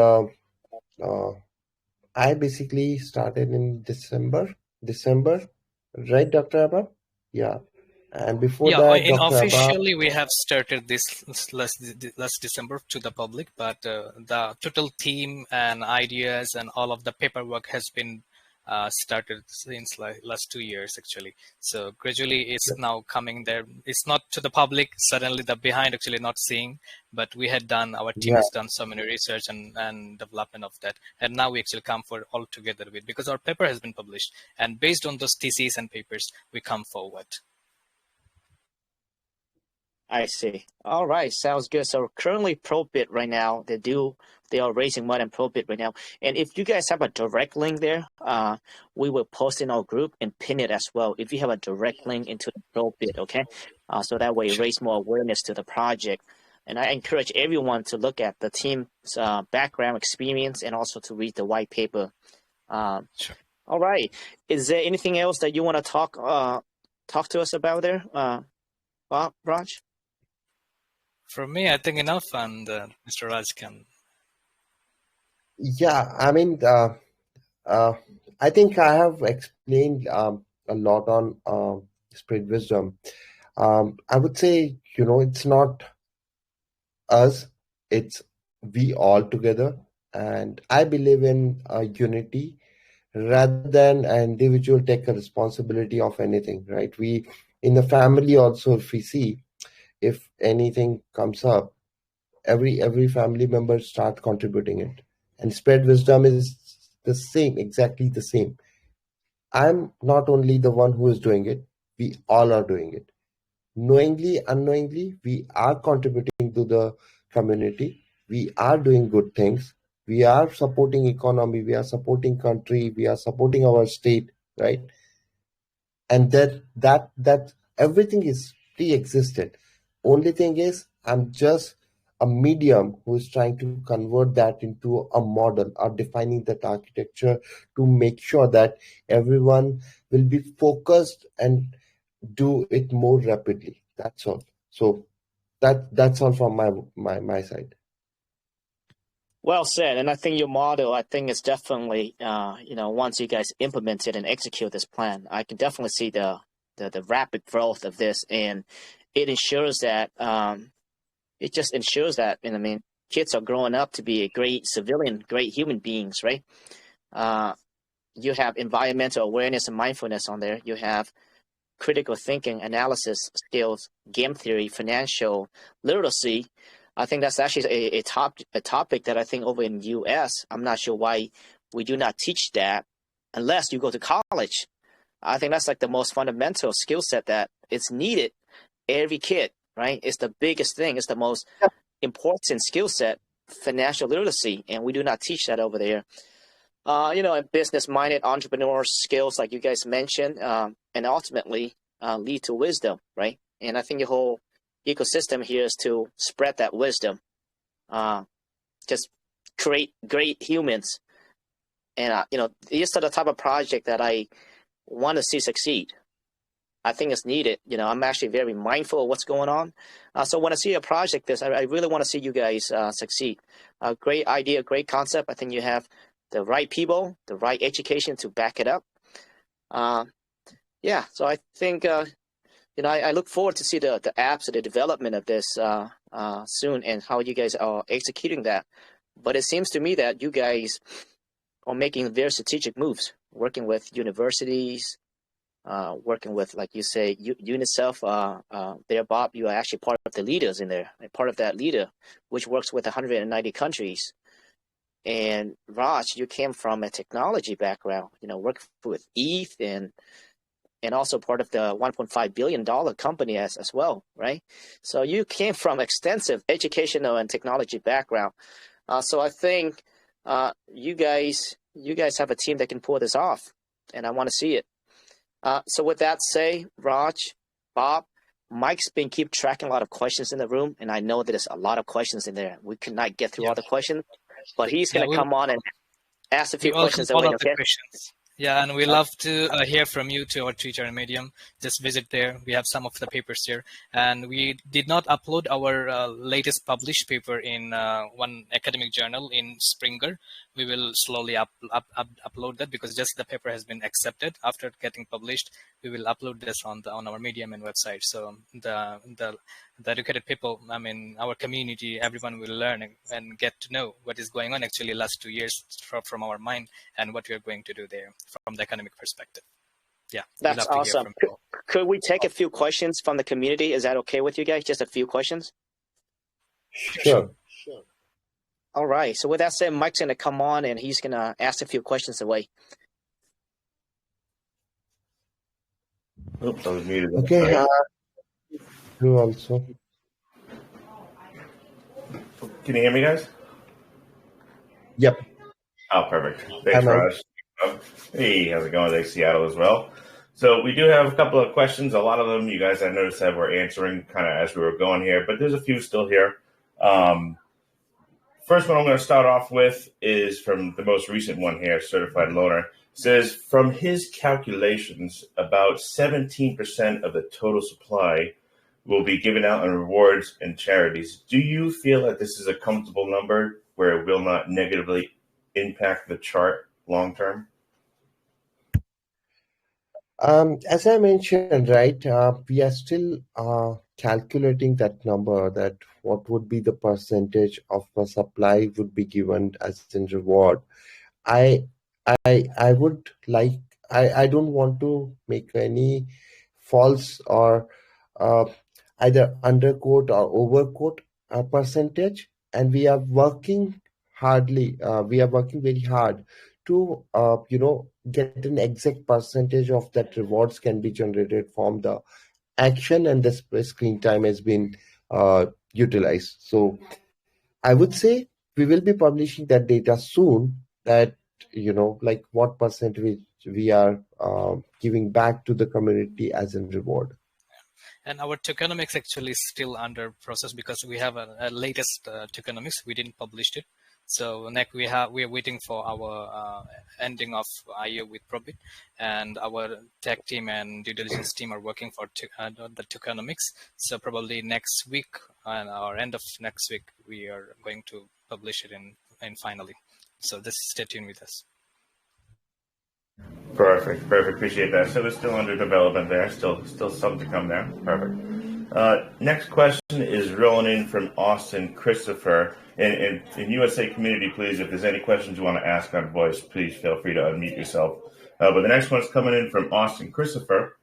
I basically started in December, right, Dr. Abba? Yeah. And before Yeah, that, in Dr. Abba, officially we have started this last December to the public, but the total team and ideas and all of the paperwork has been started since like last 2 years actually. So gradually it's now coming there. It's not to the public suddenly, the behind actually not seeing, but we had done, our team yeah, has done so many research and development of that, and now we actually come for all together with, because our paper has been published, and based on those theses and papers we come forward. I see. All right, sounds good. So currently ProBit right now, they are raising money in ProBit right now. And if you guys have a direct link there, we will post in our group and pin it as well. If you have a direct link into the ProBit, okay? So that way raise more awareness to the project. And I encourage everyone to look at the team's background experience and also to read the white paper. Sure. All right. Is there anything else that you want to talk to us about there, Bob, Raj? For me, I think enough, and Mr. Raj can. yeah. I think I have explained a lot on spirit wisdom. I would say, it's not us, it's we all together. And I believe in unity rather than an individual take a responsibility of anything, right? We, in the family also, if we see, if anything comes up, every family member start contributing it. And spread wisdom is the same, exactly the same. I'm not only the one who is doing it, we all are doing it. Knowingly, unknowingly, we are contributing to the community. We are doing good things. We are supporting economy. We are supporting country. We are supporting our state, right? And that everything is pre-existed. Only thing is, I'm just a medium who is trying to convert that into a model or defining that architecture to make sure that everyone will be focused and do it more rapidly. That's all. So that's all from my side. Well said. And I think your model, I think is definitely, once you guys implement it and execute this plan, I can definitely see the rapid growth of this. And it ensures that, kids are growing up to be a great civilian, great human beings, right? You have environmental awareness and mindfulness on there. You have critical thinking, analysis skills, game theory, financial literacy. I think that's actually a topic that I think over in U.S., I'm not sure why we do not teach that unless you go to college. I think that's like the most fundamental skill set that is needed. Every kid, right? It's the biggest thing. It's the most important skill set, financial literacy, and we do not teach that over there. Business-minded entrepreneur skills, like you guys mentioned, and ultimately lead to wisdom, right? And I think the whole ecosystem here is to spread that wisdom, just create great humans. And, these are the type of project that I want to see succeed. I think it's needed. I'm actually very mindful of what's going on. So when I see a project this, I really want to see you guys succeed. Great idea, great concept. I think you have the right people, the right education to back it up. So I think, I look forward to see the apps and the development of this soon and how you guys are executing that. But it seems to me that you guys are making very strategic moves, working with universities, working with, like you say, UNICEF. There, Bob, you are actually part of the leaders in there, part of that leader, which works with 190 countries. And Raj, you came from a technology background, worked with ETH and also part of the $1.5 billion company as well, right? So you came from extensive educational and technology background. So I think you guys have a team that can pull this off, and I want to see it. So with that say, Raj, Bob, Mike's been keep tracking a lot of questions in the room, and I know that there's a lot of questions in there. We could not get through all the questions, but he's going to come on and ask a We few welcome questions all away, of the okay? questions. Yeah, and we love to hear from you to our Twitter and Medium. Just visit there. We have some of the papers here. And we did not upload our latest published paper in one academic journal in Springer. We will slowly upload that because just the paper has been accepted after getting published. We will upload this on our Medium and website. So the educated people, I mean, our community, everyone will learn and get to know what is going on actually last 2 years from our mind and what we are going to do there from the academic perspective. Yeah, That's awesome. Could we take a few questions from the community? Is that okay with you guys? Just a few questions? Sure. All right. So with that said, Mike's going to come on and he's going to ask a few questions away. Oops, I was muted. Okay. You also. Can you hear me, guys? Yep. Oh, perfect. Thanks, Raj. Hey, how's it going? Thanks, Seattle as well. So we do have a couple of questions. A lot of them you guys I noticed that we're answering kind of as we were going here, but there's a few still here. First one I'm going to start off with is from the most recent one here, Certified Loaner. It says, from his calculations, about 17% of the total supply will be given out in rewards and charities. Do you feel that this is a comfortable number where it will not negatively impact the chart long term? As I mentioned, right, we are still calculating that number, that what would be the percentage of the supply would be given as in reward. I would like, I don't want to make any false or either underquote or overquote percentage, and we are working very hard to get an exact percentage of that rewards can be generated from the action, and the screen time has been utilized. So I would say we will be publishing that data soon, that like what percentage we are giving back to the community as in reward. And our tokenomics actually is still under process because we have a latest tokenomics. We didn't publish it. So next we are waiting for our ending of IO with Probit, and our tech team and due diligence team are working for the tokenomics. So probably next week or end of next week we are going to publish it in finally. So just stay tuned with us. Perfect. Appreciate that. So it's still under development there. Still some to come there. Perfect. Next question is rolling in from Austin Christopher. In USA community, please, if there's any questions you want to ask on voice, please feel free to unmute yourself. But the next one's coming in from Austin Christopher.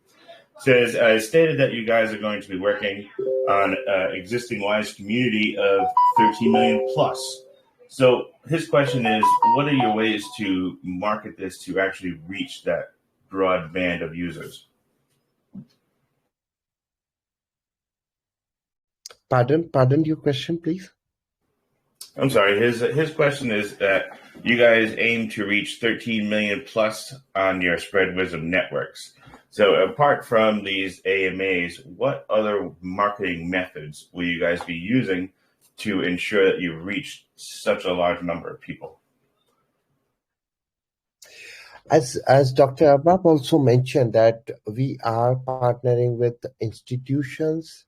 Says, it's stated that you guys are going to be working on existing WISE community of 13 million plus. So his question is, what are your ways to market this to actually reach that broad band of users? Pardon your question, please. I'm sorry. His question is that you guys aim to reach 13 million plus on your Spread Wisdom networks. So apart from these AMAs, what other marketing methods will you guys be using to ensure that you reach such a large number of people? As Dr. Abab also mentioned, that we are partnering with institutions,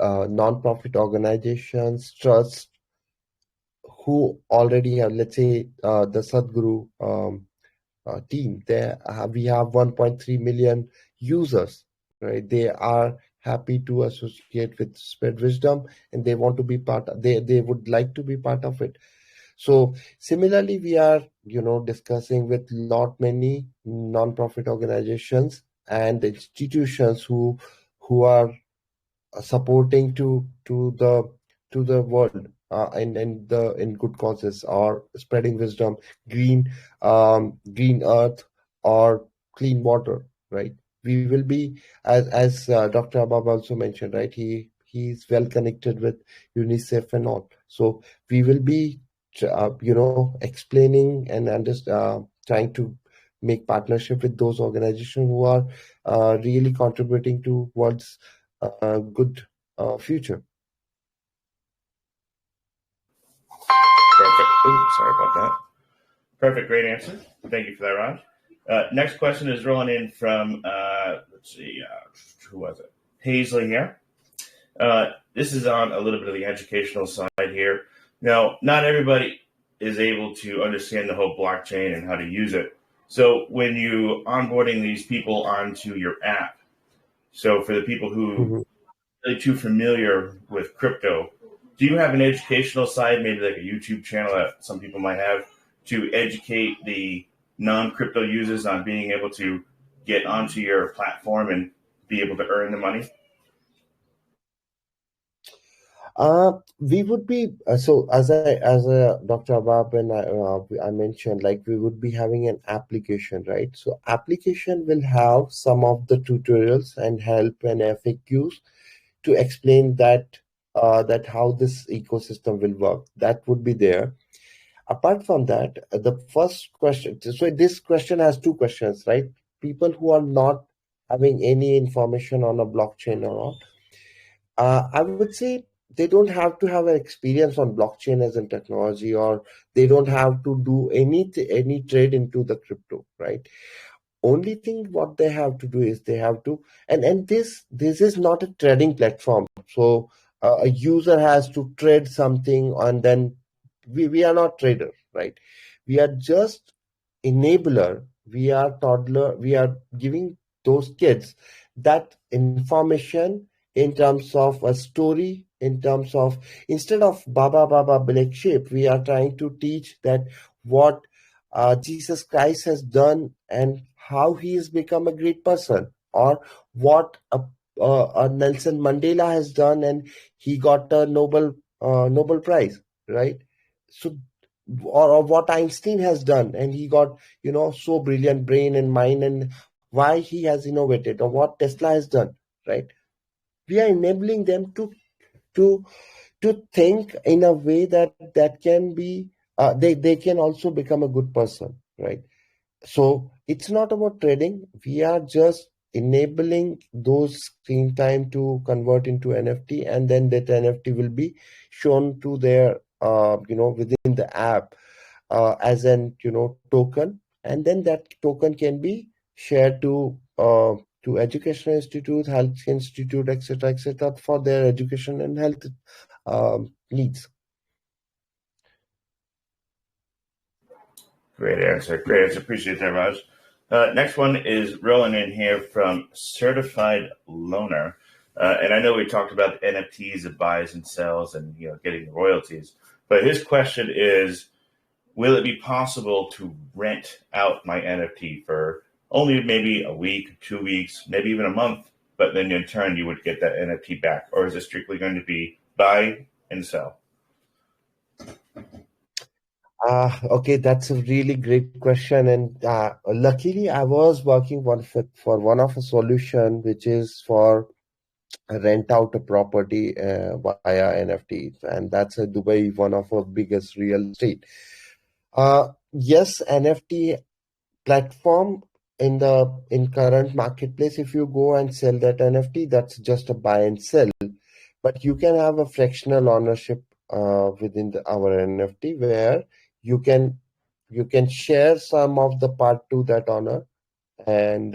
non-profit organizations, trusts, who already have, let's say, the Sadhguru team. There we have 1.3 million users, right? They are happy to associate with Spread Wisdom, and they want to be they would like to be part of it. So similarly, we are discussing with many non-profit organizations and institutions who are supporting to the world in good causes, or spreading wisdom, green earth, or clean water, right? We will be, as Dr. Abab also mentioned, right? He's well connected with UNICEF and all. So we will be explaining and trying to make partnership with those organizations who are really contributing towards a good future. Perfect. Oops, sorry about that. Perfect. Great answer. Thank you for that, Raj. Next question is rolling in from, let's see, who was it? Paisley here. This is on a little bit of the educational side here. Now, not everybody is able to understand the whole blockchain and how to use it. So when you onboarding these people onto your app, so for the people who are really too familiar with crypto, do you have an educational side, maybe like a YouTube channel that some people might have, to educate the non-crypto users on being able to get onto your platform and be able to earn the money? We would be so as Dr. Abab and I mentioned, like we would be having an application, right? So application will have some of the tutorials and help and FAQs to explain that how this ecosystem will work. That would be there. Apart from that, the first question. So this question has two questions, right? People who are not having any information on a blockchain or not. I would say they don't have to have an experience on blockchain as a technology, or they don't have to do any trade into the crypto, right? Only thing what they have to do is they have to, and this is not a trading platform. So a user has to trade something, and then we are not traders, right? We are just enabler. We are toddler. We are giving those kids that information in terms of a story, in terms of, instead of Baba Black Sheep, we are trying to teach that what Jesus Christ has done and how he has become a great person, or what a Nelson Mandela has done and he got a Nobel Prize, right? So, or what Einstein has done and he got so brilliant brain and mind, and why he has innovated, or what Tesla has done, right? We are enabling them to think in a way that can be they can also become a good person, right? So it's not about trading. We are just enabling those screen time to convert into NFT, and then that NFT will be shown to their within the app as an token, and then that token can be shared to educational institute, health institute, etc., for their education and health needs. Great answer. Great answer. Appreciate that, Raj. Next one is rolling in here from Certified Loaner. And I know we talked about NFTs of buys and sells and getting royalties. But his question is, will it be possible to rent out my NFT for only maybe a week, 2 weeks, maybe even a month, but then in turn you would get that NFT back? Or is it strictly going to be buy and sell? Okay, that's a really great question. And luckily, I was working for one of a solution which is for rent out a property via NFTs, and that's a Dubai, one of our biggest real estate. Yes, NFT platform in current marketplace. If you go and sell that NFT, that's just a buy and sell. But you can have a fractional ownership within our NFT, where you can share some of the part to that owner, and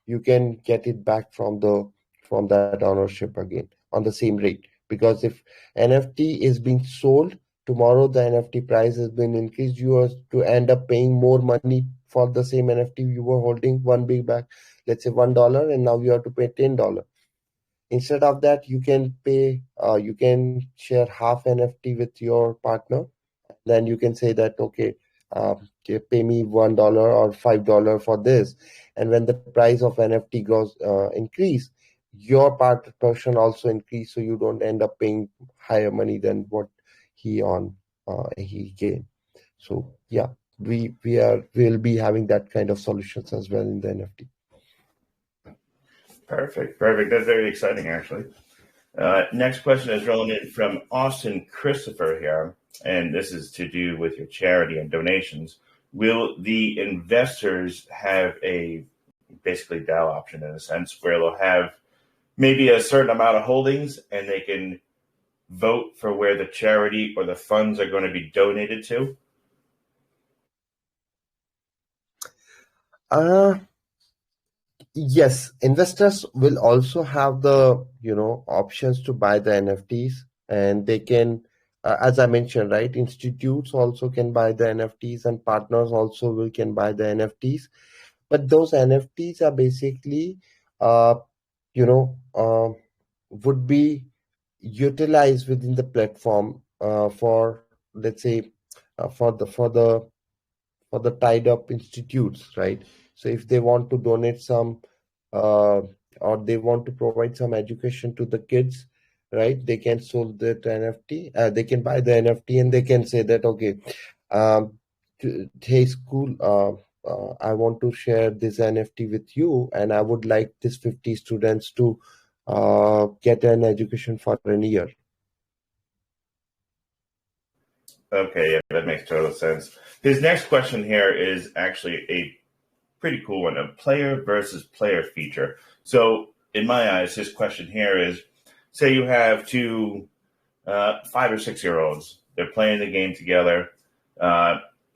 you can get it back from that ownership again on the same rate. Because if NFT is being sold tomorrow, the NFT price has been increased, you are to end up paying more money for the same NFT you were holding one big bag, let's say $1, and now you have to pay $10. Instead of that, you can share half NFT with your partner. Then you can say that, okay, pay me $1 or $5 for this, and when the price of NFT goes increase, your portion also increase, so you don't end up paying higher money than what he gained. So yeah, we'll be having that kind of solutions as well in the NFT. Perfect. That's very exciting, actually. Next question is rolling in from Austin Christopher here, and this is to do with your charity and donations. will the investors have a basically DAO option in a sense where they'll have maybe a certain amount of holdings and they can vote for where the charity or the funds are going to be donated to? Yes, investors will also have the options to buy the NFTs, and they can, as I mentioned, right, institutes also can buy the NFTs, and partners also can buy the NFTs. But those NFTs are basically, would be utilized within the platform for, let's say, for the tied up institutes, right? So if they want to donate some or they want to provide some education to the kids, right, they can sold that NFT, they can buy the NFT, and they can say that, okay, hey school, I want to share this NFT with you, and I would like this 50 students to get an education for an year. Okay, yeah, that makes total sense. His next question here is actually a pretty cool one, a player versus player feature. So in my eyes, his question here is, say you have two 5 or 6 year olds, they're playing the game together,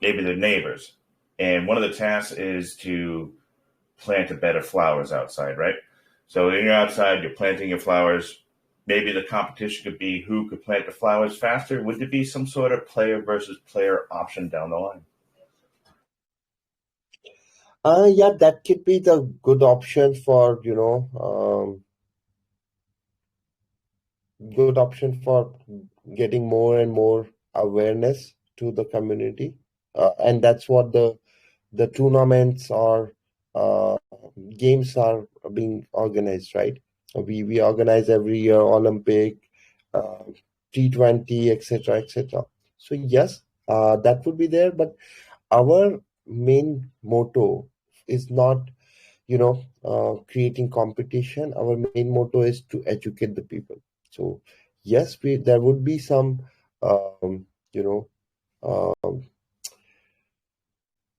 maybe they're neighbors, and one of the tasks is to plant a bed of flowers outside, right? So when you're outside, you're planting your flowers. Maybe the competition could be who could plant the flowers faster. Would there be some sort of player versus player option down the line? Yeah, that could be the good option for, good option for getting more and more awareness to the community. And that's what the tournaments or games are being organized, right? We organize every year Olympic, T20, etc., etc. So yes, that would be there, but our main motto is not creating competition. Our main motto is to educate the people. So yes, there would be some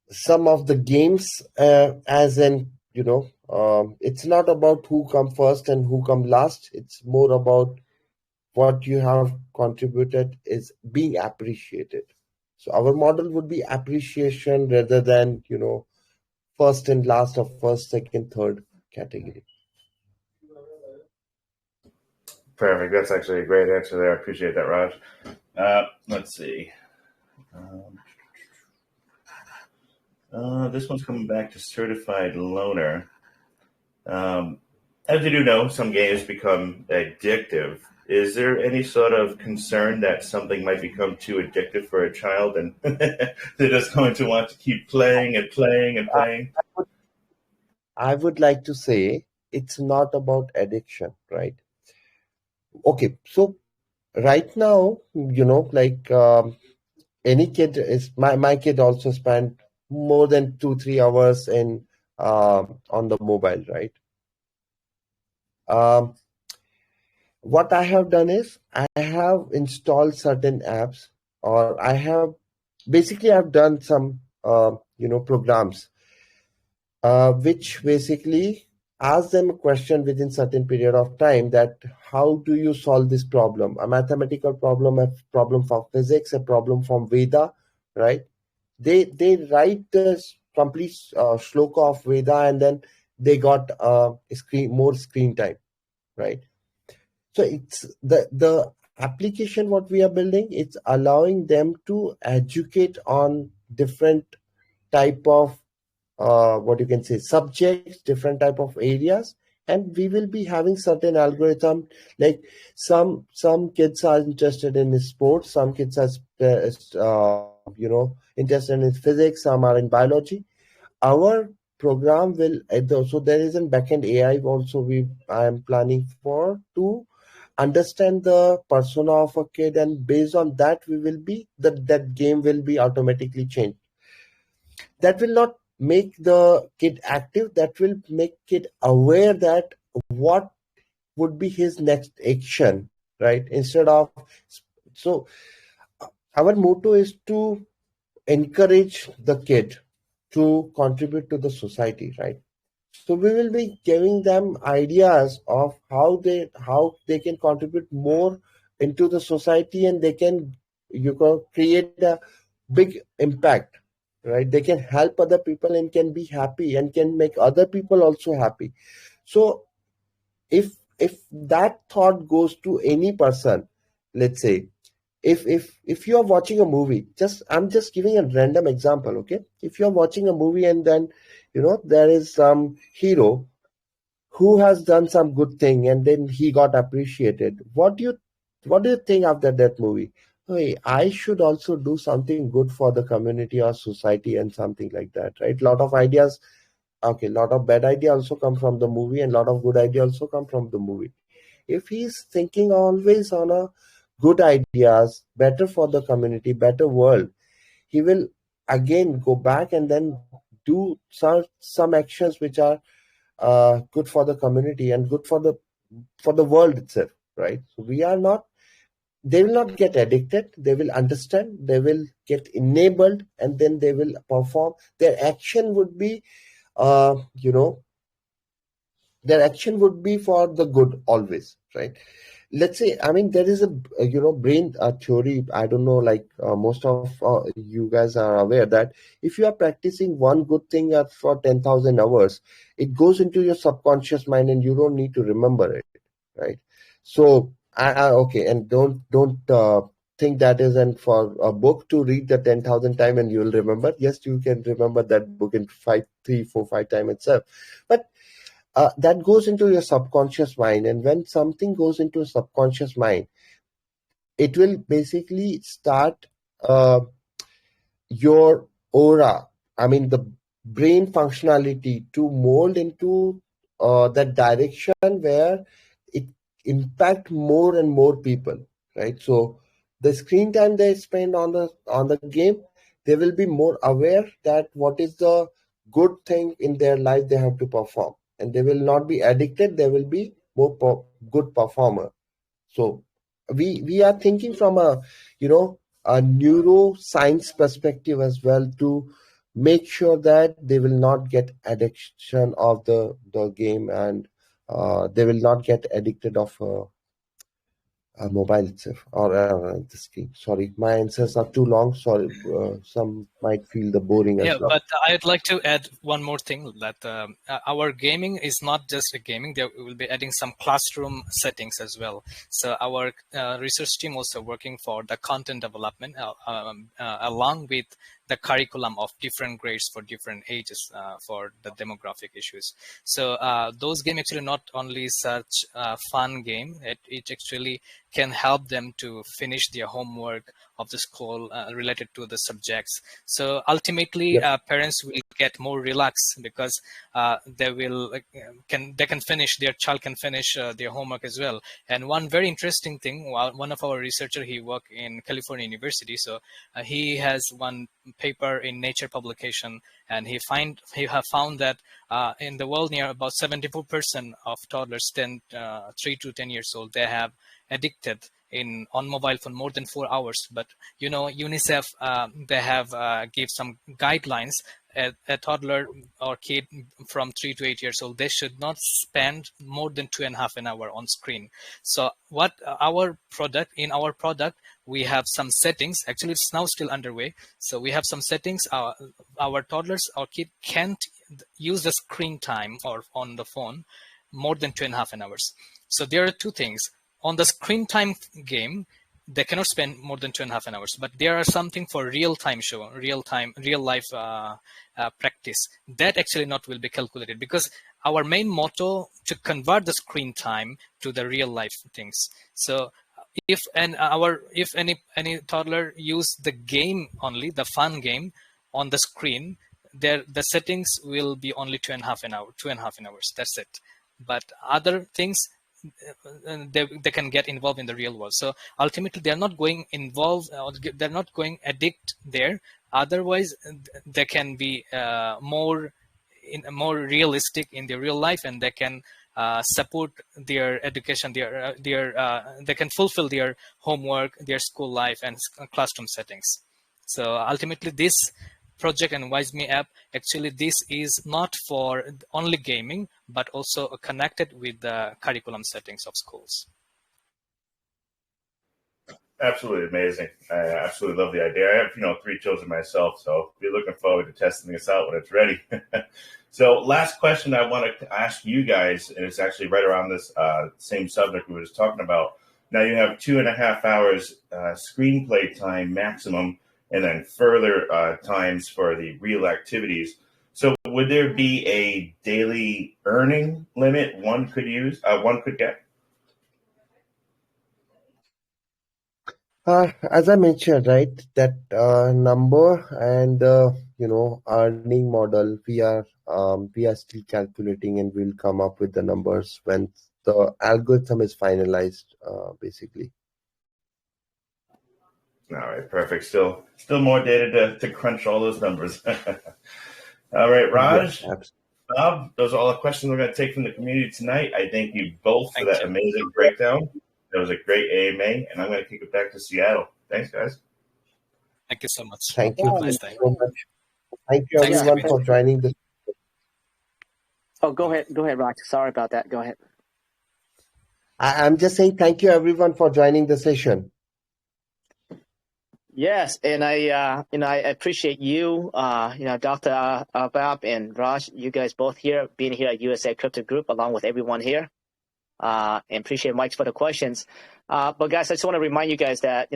some of the games, as in it's not about who come first and who come last. It's more about what you have contributed is being appreciated. So our model would be appreciation rather than first and last, or first, second, third category. Perfect. That's actually a great answer there. I appreciate that, Raj. Let's see. This one's coming back to certified loaner. As you do know, some games become addictive. Is there any sort of concern that something might become too addictive for a child and they're just going to want to keep playing and playing and playing? I would like to say it's not about addiction, right? Okay, so right now, like any kid is, my kid also spent more than 2-3 hours in on the mobile, right? What I have done is I have installed certain apps, or I've done some programs which basically ask them a question within certain period of time, that how do you solve this problem, a mathematical problem, a problem from physics, a problem from Veda, right? They write the complete shloka of Veda, and then they got more screen time, right? So it's the application what we are building, it's allowing them to educate on different type of what you can say subjects, different type of areas, and we will be having certain algorithm, like some kids are interested in sports, some kids are interested in physics, some are in biology. Our program will so there is a backend AI also I am planning for to understand the persona of a kid, and based on that we will be that game will be automatically changed. That will not make the kid active, that will make kid aware that what would be his next action, right? Instead of, so our motto is to encourage the kid to contribute to the society, right? So we will be giving them ideas of how they can contribute more into the society, and they can create a big impact, right? They can help other people and can be happy and can make other people also happy. So if that thought goes to any person, let's say, if you are watching a movie, I'm just giving a random example, okay? If you're watching a movie and then there is some hero who has done some good thing and then he got appreciated, what do you think after that movie? Hey, I should also do something good for the community or society and something like that, right? Lot of ideas. Okay, lot of bad idea also come from the movie and lot of good idea also come from the movie. If he's thinking always on a good ideas, better for the community, better world, he will again go back and then do some actions which are good for the community and good for the world itself, right? So they will not get addicted, they will understand, they will get enabled, and then they will perform. Their action would be uh, you know their action would be for the good always, right? Let's say, I mean, there is a brain theory. I don't know, like most of you guys are aware that if you are practicing one good thing for 10,000 hours, it goes into your subconscious mind and you don't need to remember it, right? So okay, and don't think that isn't for a book to read the 10,000 time and you'll remember. Yes, you can remember that book in 5 time itself, but that goes into your subconscious mind. And when something goes into a subconscious mind, it will basically start your aura, I mean the brain functionality, to mold into that direction where it impact more and more people, right? So the screen time they spend on the game, they will be more aware that what is the good thing in their life they have to perform, and they will not be addicted, they will be more good performer. So we are thinking from a neuroscience perspective as well, to make sure that they will not get addiction of the game, and they will not get addicted of mobile itself or the screen. Sorry, my answers are too long. Sorry, some might feel the boring as Yeah, well. but I'd like to add one more thing, that our gaming is not just a gaming. There we will be adding some classroom settings as well. So our research team also working for the content development along with the curriculum of different grades for different ages for the demographic issues. So those games actually not only such a fun game, it actually can help them to finish their homework of the school related to the subjects. So ultimately, parents will get more relaxed because their child can finish their homework as well. And one very interesting thing, one of our researcher, he worked in California University, so he has one paper in Nature publication, and he have found that in the world, near about 74% of toddlers 3 to 10 years old, they have addicted on mobile phone more than 4 hours. But UNICEF, they have give some guidelines. A toddler or kid from 3 to 8 years old, they should not spend more than 2.5 an hour on screen. So what in our product, we have some settings. Actually, it's now still underway. So we have some settings. Our toddlers or kid can't use the screen time or on the phone more than 2.5 an hours. So there are two things. On the screen time game, they cannot spend more than 2.5 an hours, but there are something for real life practice that actually not will be calculated, because our main motto to convert the screen time to the real life things. So if any toddler use the game only, the fun game on the screen, the settings will be only 2.5 hours. That's it. But other things, they can get involved in the real world. So ultimately, they're not going they're not going addict there. Otherwise, they can be more realistic in their real life, and they can support their education. They can fulfill their homework, their school life, and classroom settings. So ultimately, this project and WISE app, actually, this is not for only gaming, but also connected with the curriculum settings of schools. Absolutely amazing. I absolutely love the idea. I have, 3 children myself, so be looking forward to testing this out when it's ready. So last question I want to ask you guys, and it's actually right around this same subject we were just talking about. Now you have 2.5 hours screenplay time maximum, and then further times for the real activities. So would there be a daily earning limit one could get? As I mentioned, right, that number and earning model, we are still calculating, and we'll come up with the numbers when the algorithm is finalized, basically. All right, perfect. Still more data to crunch all those numbers. All right, Raj, Yes, Bob, those are all the questions we're going to take from the community tonight. I thank you both for Thank that you. amazing breakdown. That was a great AMA, and I'm going to kick it back to Seattle. Thanks, guys. Thank you so much. thank you Nice day. so much. Thank you, Thanks, everyone, Dimitri. for joining this. Oh, go ahead, Raj. Sorry about that. Go ahead. I'm just saying thank you, everyone, for joining the session. Yes, and I appreciate you, Dr. Bob and Raj, you guys both here, being here at USA Crypto Group, along with everyone here. And appreciate Mike for the questions. But guys, I just want to remind you guys that,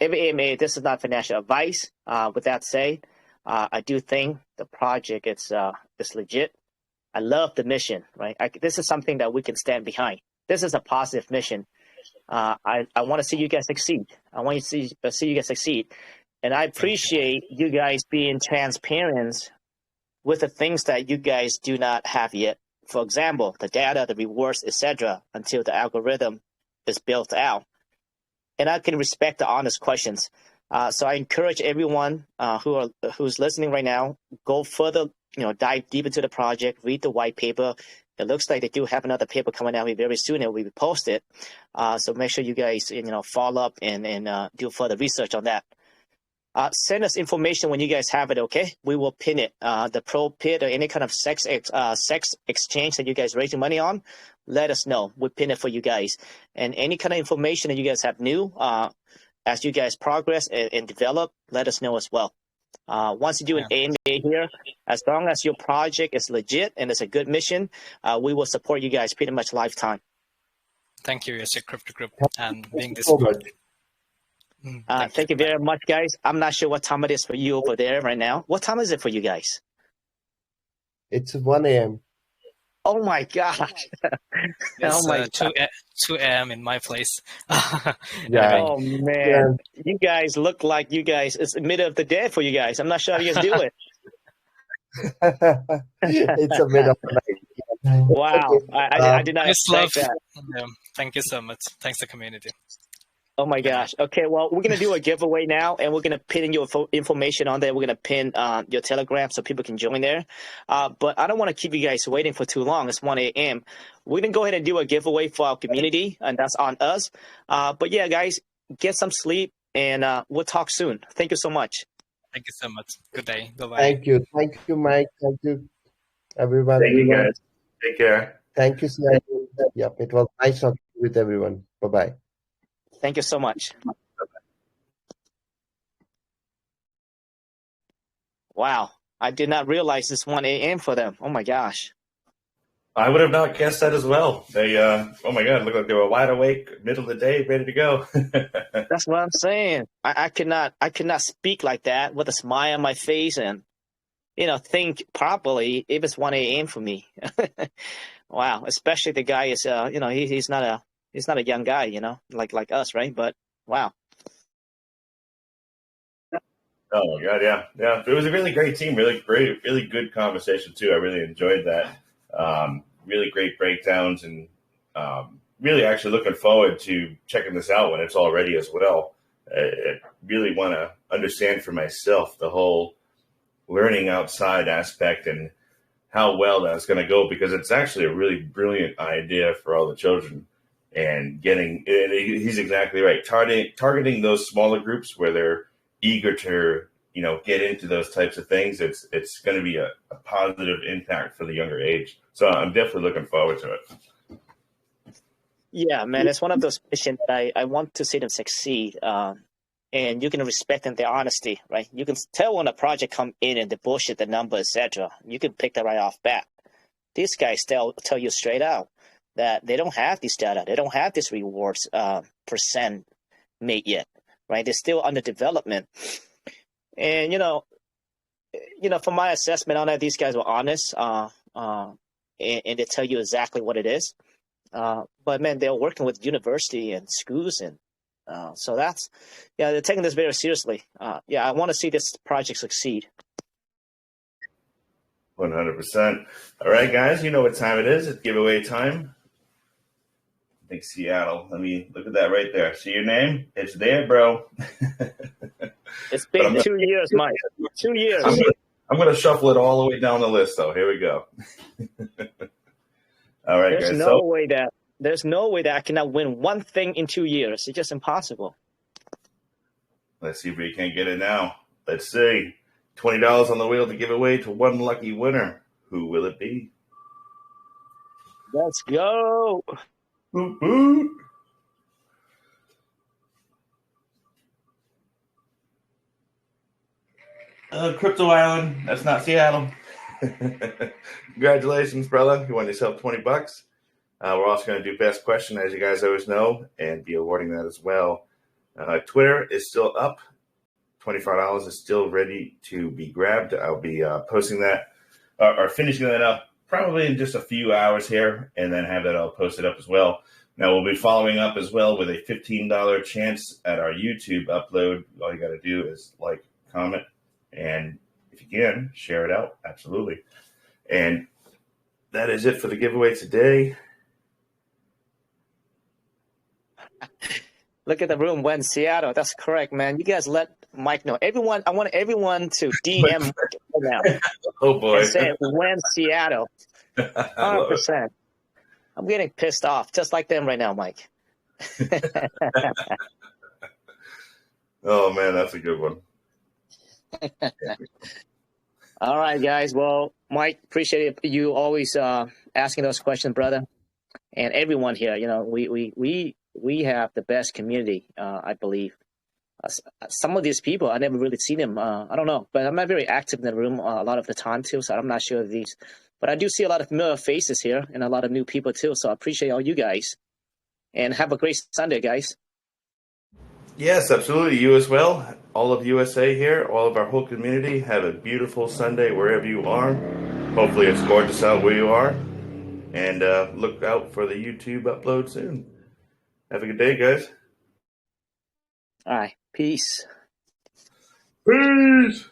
every AMA, this is not financial advice. With that said, I do think the project is legit. I love the mission, right? This is something that we can stand behind. This is a positive mission. I want to see you guys succeed. I want to see you guys succeed. And I appreciate you guys being transparent with the things that you guys do not have yet. For example, the data, the rewards, etc., until the algorithm is built out. And I can respect the honest questions. So I encourage everyone who's listening right now, go further, dive deep into the project, read the white paper. It looks like they do have another paper coming out very soon, and we will post it. So make sure you guys, follow up and do further research on that. Send us information when you guys have it, okay? We will pin it. The pro pit or any kind of sex exchange that you guys raising money on, let us know. We'll pin it for you guys. And any kind of information that you guys have new, as you guys progress and develop, let us know as well. Once you do an AMA here, as long as your project is legit and it's a good mission, we will support you guys pretty much lifetime. Thank you, USA Crypto Group, and being this so part. much. Thank you very much, guys. I'm not sure what time it is for you over there right now. What time is it for you guys? It's 1 a.m. Oh my gosh. It's 2 a.m. in my place. Yeah. Oh man. You guys look like it's the middle of the day for you guys. I'm not sure how you guys do it. It's a bit of a night. Wow. I did not expect that. Thank you so much. Thanks to the community. Oh my gosh. Okay, well, we're going to do a giveaway now, and we're going to pin your information on there. We're going to pin your Telegram so people can join there. But I don't want to keep you guys waiting for too long. It's 1 a.m. We're going to go ahead and do a giveaway for our community, and that's on us. But yeah, guys, get some sleep, and we'll talk soon. Thank you so much. Thank you so much. Good day. Bye-bye. Thank you, Mike. Thank you, everyone. Thank you, guys. Take care. Thank you, sir. Yep, it was nice talking with everyone. Bye-bye. Thank you so much. Wow. I did not realize it's 1 a.m. for them. Oh my gosh. I would have not guessed that as well. They, oh my God, look like they were wide awake, middle of the day, ready to go. That's what I'm saying. I cannot speak like that with a smile on my face and, think properly if it's 1 a.m. for me. Wow. Especially the guy is, he's not a young guy, like us, right? But wow. Oh my God, yeah. It was a really great team, really good conversation too. I really enjoyed that. Really great breakdowns, and really actually looking forward to checking this out when it's all ready as well. I really want to understand for myself the whole learning outside aspect and how well that's going to go, because it's actually a really brilliant idea for all the children. And he's exactly right. Targeting those smaller groups where they're eager to, get into those types of things, it's going to be a positive impact for the younger age. So I'm definitely looking forward to it. Yeah, man, it's one of those missions that I want to see them succeed. And you can respect them, their honesty, right? You can tell when a project come in and they bullshit the number, etc. You can pick that right off bat. These guys tell you straight out that they don't have these data. They don't have this rewards percent made yet, right? They're still under development. And, from my assessment on that, these guys were honest and they tell you exactly what it is. But, man, they're working with university and schools. And so they're taking this very seriously. I want to see this project succeed. 100%. All right, guys, you know what time it is. It's giveaway time. I think Seattle. Let me look at that right there. See your name? It's there, bro. It's been 2 years, Mike. 2 years. I'm going to shuffle it all the way down the list, though. Here we go. All right, guys. There's no way that I cannot win one thing in 2 years. It's just impossible. Let's see if we can get it now. Let's see. $20 on the wheel to give away to one lucky winner. Who will it be? Let's go. Boop, boop. Crypto Island. That's not Seattle. Congratulations, brother. You won yourself $20. We're also going to do best question, as you guys always know, and be awarding that as well. Twitter is still up. $25 is still ready to be grabbed. I'll be posting that or finishing that up probably in just a few hours here, and then have that all posted up as well. Now, we'll be following up as well with a $15 chance at our YouTube upload. All you got to do is like, comment, and if you can, share it out. Absolutely. And that is it for the giveaway today. Look at the room when Seattle. That's correct, man. You guys let Mike know. I want everyone to DM Mike now. Oh, boy. And say when Seattle. 100%. I'm getting pissed off, just like them right now, Mike. Oh, man, that's a good one. All right, guys. Well, Mike, appreciate you always asking those questions, brother. And everyone here, we have the best community, I believe. Some of these people, I never really seen them. I don't know, but I'm not very active in the room a lot of the time too, so I'm not sure of these. But I do see a lot of familiar faces here and a lot of new people too, so I appreciate all you guys. And have a great Sunday, guys. Yes, absolutely. You as well. All of USA here, all of our whole community, have a beautiful Sunday wherever you are. Hopefully it's gorgeous out where you are. And look out for the YouTube upload soon. Have a good day, guys. All right. Peace. Peace.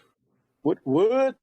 What? What?